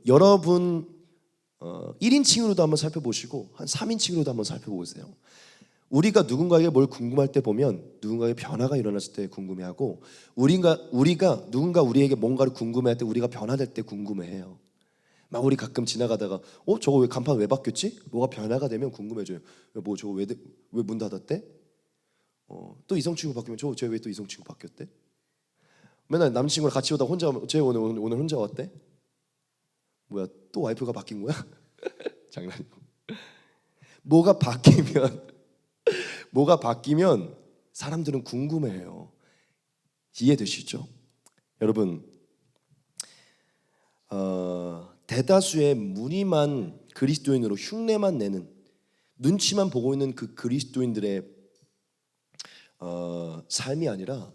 여러분 1인칭으로도 한번 살펴보시고 한 3인칭으로도 한번 살펴보세요. 우리가 누군가에게 뭘 궁금할 때 보면 누군가의 변화가 일어났을 때 궁금해하고, 우리가 누군가 우리에게 뭔가를 궁금해할 때, 우리가 변화될 때 궁금해해요. 막 우리 가끔 지나가다가 저거 왜 간판 왜 바뀌었지? 뭐가 변화가 되면 궁금해져요. 뭐 저거 왜 문 닫았대? 또 이성 친구 바뀌면 쟤 왜 또 이성 친구 바뀌었대? 맨날 남친구랑 같이 오다 혼자, 쟤 오늘 혼자 왔대? 뭐야, 또 와이프가 바뀐 거야? 장난이고. 뭐가 바뀌면 사람들은 궁금해해요. 이해되시죠? 여러분, 대다수의 무늬만 그리스도인으로 흉내만 내는, 눈치만 보고 있는 그 그리스도인들의 삶이 아니라,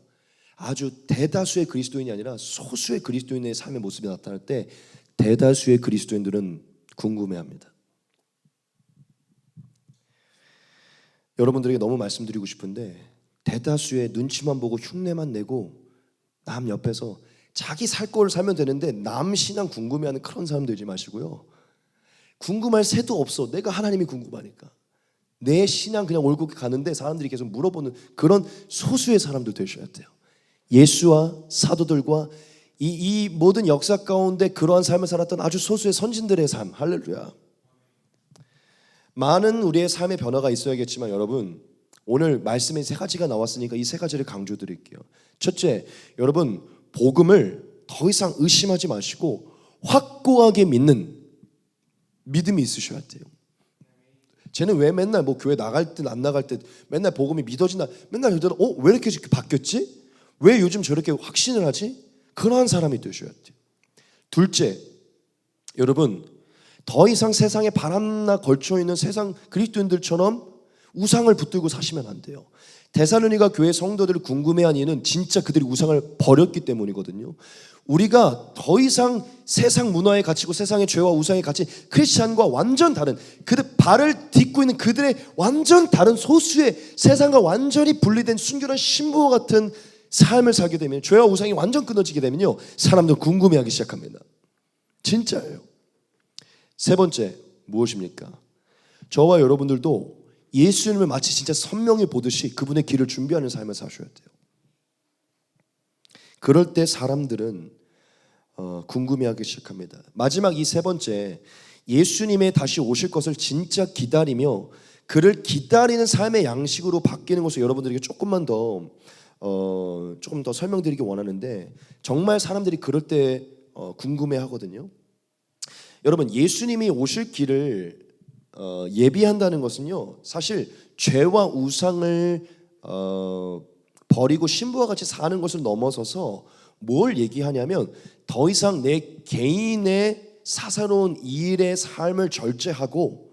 아주 대다수의 그리스도인이 아니라 소수의 그리스도인의 삶의 모습이 나타날 때 대다수의 그리스도인들은 궁금해합니다. 여러분들에게 너무 말씀드리고 싶은데, 대다수의 눈치만 보고 흉내만 내고 남 옆에서 자기 살 걸 살면 되는데 남 신앙 궁금해하는 그런 사람 되지 마시고요. 궁금할 새도 없어. 내가 하나님이 궁금하니까. 내 신앙 그냥 올곧게 가는데 사람들이 계속 물어보는 그런 소수의 사람들 되셔야 돼요. 예수와 사도들과 이 모든 역사 가운데 그러한 삶을 살았던 아주 소수의 선진들의 삶, 할렐루야. 많은 우리의 삶의 변화가 있어야겠지만, 여러분, 오늘 말씀에 세 가지가 나왔으니까 이 세 가지를 강조드릴게요. 첫째, 여러분, 복음을 더 이상 의심하지 마시고 확고하게 믿는 믿음이 있으셔야 돼요. 쟤는 왜 맨날 뭐 교회 나갈 때 안 나갈 때 맨날 복음이 믿어진다, 맨날 그대로 왜 이렇게 바뀌었지? 왜 요즘 저렇게 확신을 하지? 그러한 사람이 되셔야 돼요. 둘째, 여러분, 더 이상 세상에 바람나 걸쳐있는 세상 그리스도인들처럼 우상을 붙들고 사시면 안 돼요. 데살로니가 교회 성도들을 궁금해한 이유는 진짜 그들이 우상을 버렸기 때문이거든요. 우리가 더 이상 세상 문화에 갇히고 세상의 죄와 우상에 갇힌 크리스찬과 완전 다른, 그들 발을 딛고 있는 그들의 완전 다른 소수의 세상과 완전히 분리된 순결한 신부와 같은 삶을 살게 되면, 죄와 우상이 완전 끊어지게 되면요, 사람들 궁금해하기 시작합니다. 진짜예요. 세 번째 무엇입니까? 저와 여러분들도 예수님을 마치 진짜 선명히 보듯이 그분의 길을 준비하는 삶을 사셔야 돼요. 그럴 때 사람들은 궁금해하기 시작합니다. 마지막 이 세 번째, 예수님의 다시 오실 것을 진짜 기다리며 그를 기다리는 삶의 양식으로 바뀌는 것을 여러분들에게 조금 더 설명드리기 원하는데, 정말 사람들이 그럴 때 궁금해하거든요. 여러분, 예수님이 오실 길을 예비한다는 것은요, 사실 죄와 우상을 버리고 신부와 같이 사는 것을 넘어서서 뭘 얘기하냐면, 더 이상 내 개인의 사사로운 일의 삶을 절제하고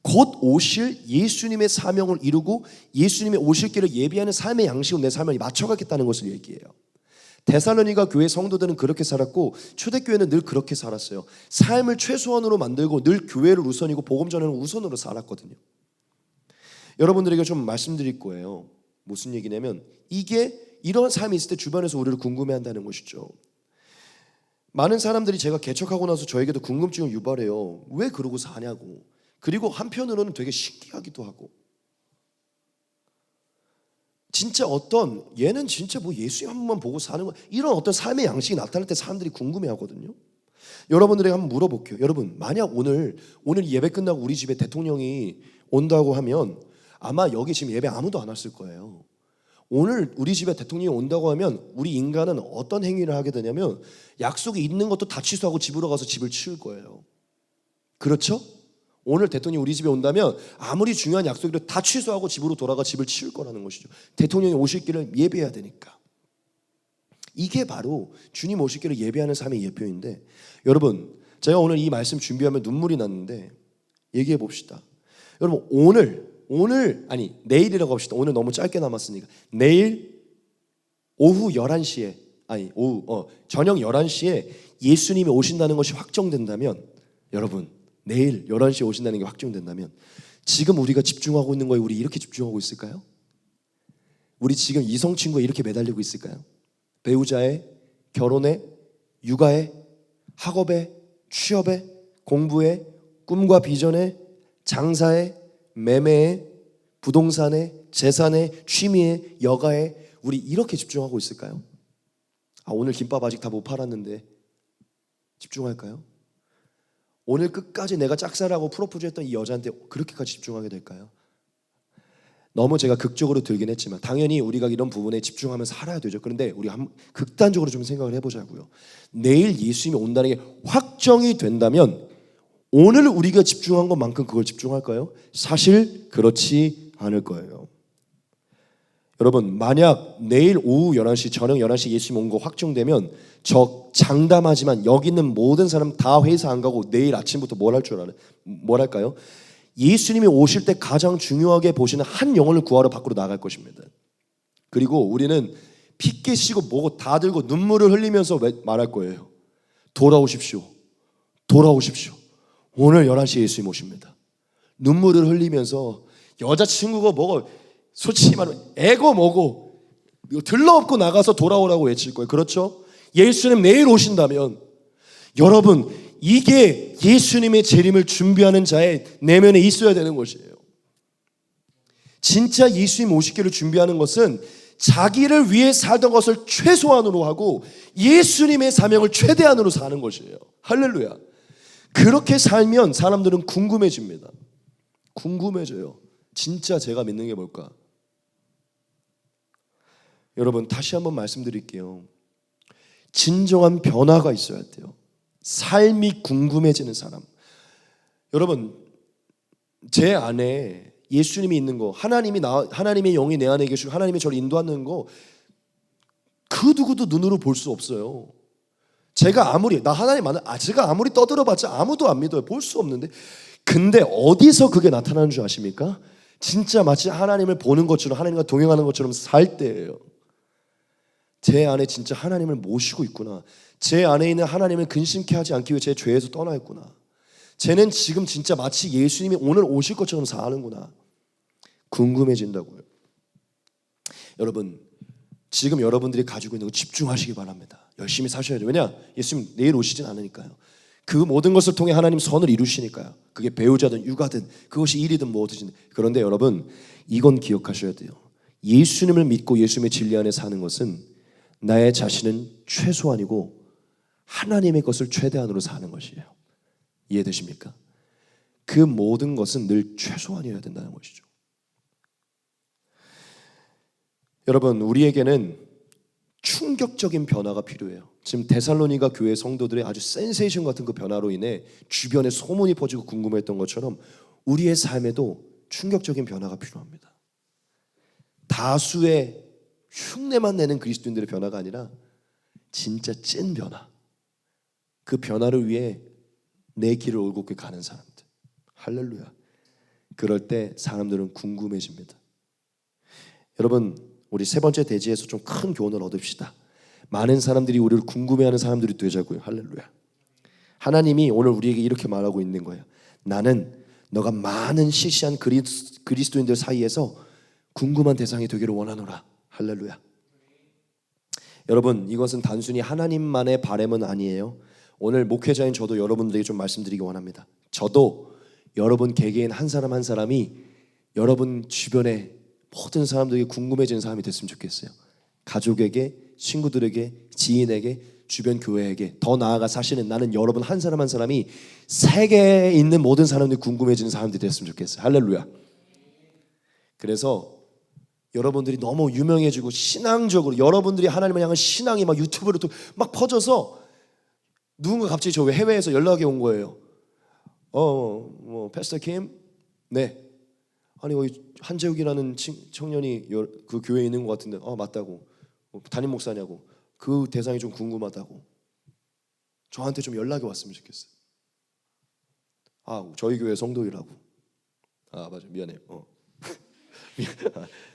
곧 오실 예수님의 사명을 이루고 예수님의 오실 길을 예비하는 삶의 양식으로 내 삶을 맞춰가겠다는 것을 얘기해요. 데살로니가 교회 성도들은 그렇게 살았고 초대교회는 늘 그렇게 살았어요. 삶을 최소한으로 만들고 늘 교회를 우선이고 복음 전하는 우선으로 살았거든요. 여러분들에게 좀 말씀드릴 거예요. 무슨 얘기냐면, 이런 삶이 있을 때 주변에서 우리를 궁금해한다는 것이죠. 많은 사람들이 제가 개척하고 나서 저에게도 궁금증을 유발해요. 왜 그러고 사냐고. 그리고 한편으로는 되게 신기하기도 하고, 진짜 얘는 진짜 뭐 예수님 한 번만 보고 사는 거, 이런 어떤 삶의 양식이 나타날 때 사람들이 궁금해하거든요. 여러분들에게 한번 물어볼게요. 여러분, 만약 오늘 예배 끝나고 우리 집에 대통령이 온다고 하면 아마 여기 지금 예배 아무도 안 왔을 거예요. 오늘 우리 집에 대통령이 온다고 하면 우리 인간은 어떤 행위를 하게 되냐면, 약속이 있는 것도 다 취소하고 집으로 가서 집을 치울 거예요. 그렇죠? 오늘 대통령이 우리 집에 온다면 아무리 중요한 약속이라도 다 취소하고 집으로 돌아가 집을 치울 거라는 것이죠. 대통령이 오실 길을 예배해야 되니까. 이게 바로 주님 오실 길을 예배하는 삶의 예표인데, 여러분, 제가 오늘 이 말씀 준비하면 눈물이 났는데 얘기해 봅시다. 여러분, 내일이라고 합시다. 오늘 너무 짧게 남았으니까. 내일 오후 11시에 저녁 11시에 예수님이 오신다는 것이 확정된다면, 여러분, 내일 11시에 오신다는 게 확정된다면 지금 우리가 집중하고 있는 거에 우리 이렇게 집중하고 있을까요? 우리 지금 이성 친구에 이렇게 매달리고 있을까요? 배우자에, 결혼에, 육아에, 학업에, 취업에, 공부에, 꿈과 비전에, 장사에, 매매에, 부동산에, 재산에, 취미에, 여가에, 우리 이렇게 집중하고 있을까요? 오늘 김밥 아직 다 못 팔았는데 집중할까요? 오늘 끝까지 내가 짝사랑하고 프로포즈했던 이 여자한테 그렇게까지 집중하게 될까요? 너무 제가 극적으로 들긴 했지만 당연히 우리가 이런 부분에 집중하면서 살아야 되죠. 그런데 우리 극단적으로 좀 생각을 해보자고요. 내일 예수님이 온다는 게 확정이 된다면 오늘 우리가 집중한 것만큼 그걸 집중할까요? 사실 그렇지 않을 거예요. 여러분, 만약 내일 오후 11시, 저녁 11시 예수님 온 거 확정되면 저 장담하지만 여기 있는 모든 사람 다 회사 안 가고 내일 아침부터 뭘 할까요? 예수님이 오실 때 가장 중요하게 보시는 한 영혼을 구하러 밖으로 나갈 것입니다. 그리고 우리는 피 깨시고 뭐고 다 들고 눈물을 흘리면서 말할 거예요. 돌아오십시오. 돌아오십시오. 오늘 11시에 예수님 오십니다. 눈물을 흘리면서 여자친구가 뭐고 솔직히 말하면 애고 뭐고 들러엎고 나가서 돌아오라고 외칠 거예요. 그렇죠? 예수님 내일 오신다면 여러분, 이게 예수님의 재림을 준비하는 자의 내면에 있어야 되는 것이에요. 진짜 예수님 오시기를 준비하는 것은 자기를 위해 살던 것을 최소한으로 하고 예수님의 사명을 최대한으로 사는 것이에요. 할렐루야. 그렇게 살면 사람들은 궁금해집니다. 궁금해져요. 진짜 제가 믿는 게 뭘까? 여러분, 다시 한번 말씀드릴게요. 진정한 변화가 있어야 돼요. 삶이 궁금해지는 사람. 여러분, 제 안에 예수님이 있는 거, 하나님의 영이 내 안에 계시고 하나님이 저를 인도하는 거, 그 누구도 눈으로 볼 수 없어요. 제가 아무리 떠들어봤자 아무도 안 믿어요. 볼 수 없는데. 근데 어디서 그게 나타나는 줄 아십니까? 진짜 마치 하나님을 보는 것처럼, 하나님과 동행하는 것처럼 살 때예요. 제 안에 진짜 하나님을 모시고 있구나. 제 안에 있는 하나님을 근심케 하지 않기 위해 제 죄에서 떠나 있구나. 쟤는 지금 진짜 마치 예수님이 오늘 오실 것처럼 사는구나. 궁금해진다고요. 여러분, 지금 여러분들이 가지고 있는 거 집중하시기 바랍니다. 열심히 사셔야죠. 왜냐? 예수님 내일 오시진 않으니까요. 그 모든 것을 통해 하나님 선을 이루시니까요. 그게 배우자든 육아든 그것이 일이든 뭐든. 그런데 여러분, 이건 기억하셔야 돼요. 예수님을 믿고 예수님의 진리 안에 사는 것은 나의 자신은 최소한이고 하나님의 것을 최대한으로 사는 것이에요. 이해되십니까? 그 모든 것은 늘 최소한이어야 된다는 것이죠. 여러분, 우리에게는 충격적인 변화가 필요해요. 지금 데살로니가 교회 성도들의 아주 센세이션 같은 그 변화로 인해 주변에 소문이 퍼지고 궁금했던 것처럼 우리의 삶에도 충격적인 변화가 필요합니다. 다수의 흉내만 내는 그리스도인들의 변화가 아니라 진짜 찐 변화. 그 변화를 위해 내 길을 올곧게 가는 사람들. 할렐루야. 그럴 때 사람들은 궁금해집니다. 여러분, 우리 세 번째 대지에서 좀 큰 교훈을 얻읍시다. 많은 사람들이 우리를 궁금해하는 사람들이 되자고요. 할렐루야. 하나님이 오늘 우리에게 이렇게 말하고 있는 거예요. 나는 너가 많은 시시한 그리스도인들 사이에서 궁금한 대상이 되기를 원하노라. 할렐루야. 여러분, 이것은 단순히 하나님만의 바람은 아니에요. 오늘 목회자인 저도 여러분들에게 좀 말씀드리기 원합니다. 저도 여러분 개개인 한 사람 한 사람이 여러분 주변에 모든 사람들에게 궁금해지는 사람이 됐으면 좋겠어요. 가족에게, 친구들에게, 지인에게, 주변 교회에게, 더 나아가 사실은 나는 여러분 한 사람 한 사람이 세계에 있는 모든 사람들이 궁금해지는 사람들이 됐으면 좋겠어요. 할렐루야. 그래서 여러분들이 너무 유명해지고 신앙적으로 여러분들이 하나님을 향한 신앙이 막 유튜브로 막 퍼져서 누군가 갑자기 저 해외에서 연락이 온 거예요. 패스터 킴? 네. 아니 거기 한재욱이라는 청년이 그 교회에 있는 것 같은데 맞다고. 담임 목사냐고. 그 대상이 좀 궁금하다고. 저한테 좀 연락이 왔으면 좋겠어요. 저희 교회 성도이라고. 맞아, 미안해요.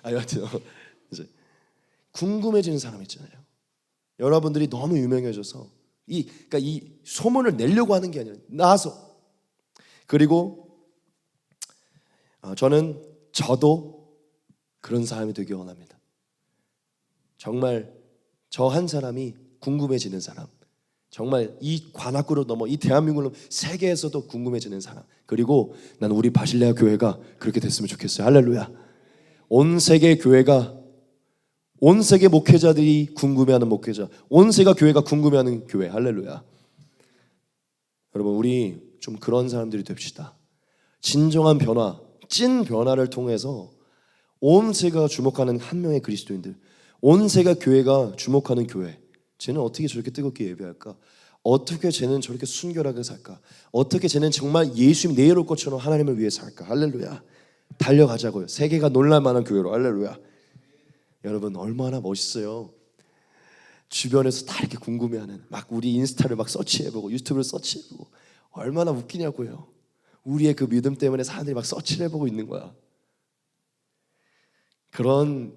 여하튼 이제 궁금해지는 사람 있잖아요. 여러분들이 너무 유명해져서 그러니까 이 소문을 내려고 하는 게 아니라 나와서. 그리고 저도 그런 사람이 되기 원합니다. 정말 저 한 사람이 궁금해지는 사람, 정말 이 관악구를 넘어 이 대한민국을 넘어 세계에서도 궁금해지는 사람. 그리고 난 우리 바실레아 교회가 그렇게 됐으면 좋겠어요. 할렐루야. 온 세계 교회가, 온 세계 목회자들이 궁금해하는 목회자, 온 세계 교회가 궁금해하는 교회. 할렐루야. 여러분, 우리 좀 그런 사람들이 됩시다. 진정한 변화, 찐 변화를 통해서 온 세계가 주목하는 한 명의 그리스도인들, 온 세계 교회가 주목하는 교회. 쟤는 어떻게 저렇게 뜨겁게 예배할까? 어떻게 쟤는 저렇게 순결하게 살까? 어떻게 쟤는 정말 예수님 내일 올 것처럼 하나님을 위해 살까? 할렐루야. 달려가자고요. 세계가 놀랄만한 교회로. 할렐루야. 여러분, 얼마나 멋있어요. 주변에서 다 이렇게 궁금해하는, 막 우리 인스타를 막 서치해보고 유튜브를 서치해보고, 얼마나 웃기냐고요. 우리의 그 믿음 때문에 사람들이 막 서치를 해보고 있는 거야. 그런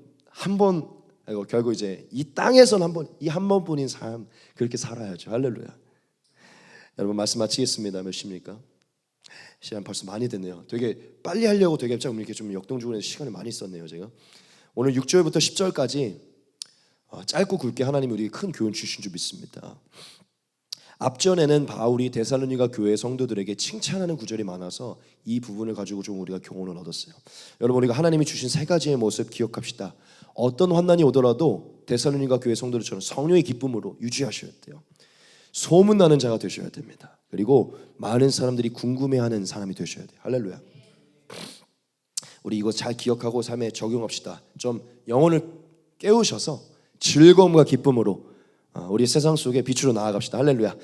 결국 이제 이 땅에서는 이 한 번뿐인 삶 그렇게 살아야죠. 할렐루야. 여러분, 말씀 마치겠습니다. 몇 시입니까? 시간 벌써 많이 됐네요. 되게 빨리 하려고 되게 이렇게 좀 역동적으로 시간을 많이 썼네요. 제가 오늘 6절부터 10절까지 짧고 굵게 하나님이 우리에게 큰 교훈 주신 줄 믿습니다. 앞전에는 바울이 데살로니가 교회 성도들에게 칭찬하는 구절이 많아서 이 부분을 가지고 좀 우리가 교훈을 얻었어요. 여러분, 우리가 하나님이 주신 세 가지의 모습 기억합시다. 어떤 환난이 오더라도 데살로니가 교회 성도들처럼 성령의 기쁨으로 유지하셔야 돼요. 소문나는 자가 되셔야 됩니다. 그리고 많은 사람들이 궁금해하는 사람이 되셔야 돼요. 할렐루야. 우리 이거 잘 기억하고 삶에 적용합시다. 좀 영혼을 깨우셔서 즐거움과 기쁨으로 우리 세상 속에 빛으로 나아갑시다. 할렐루야.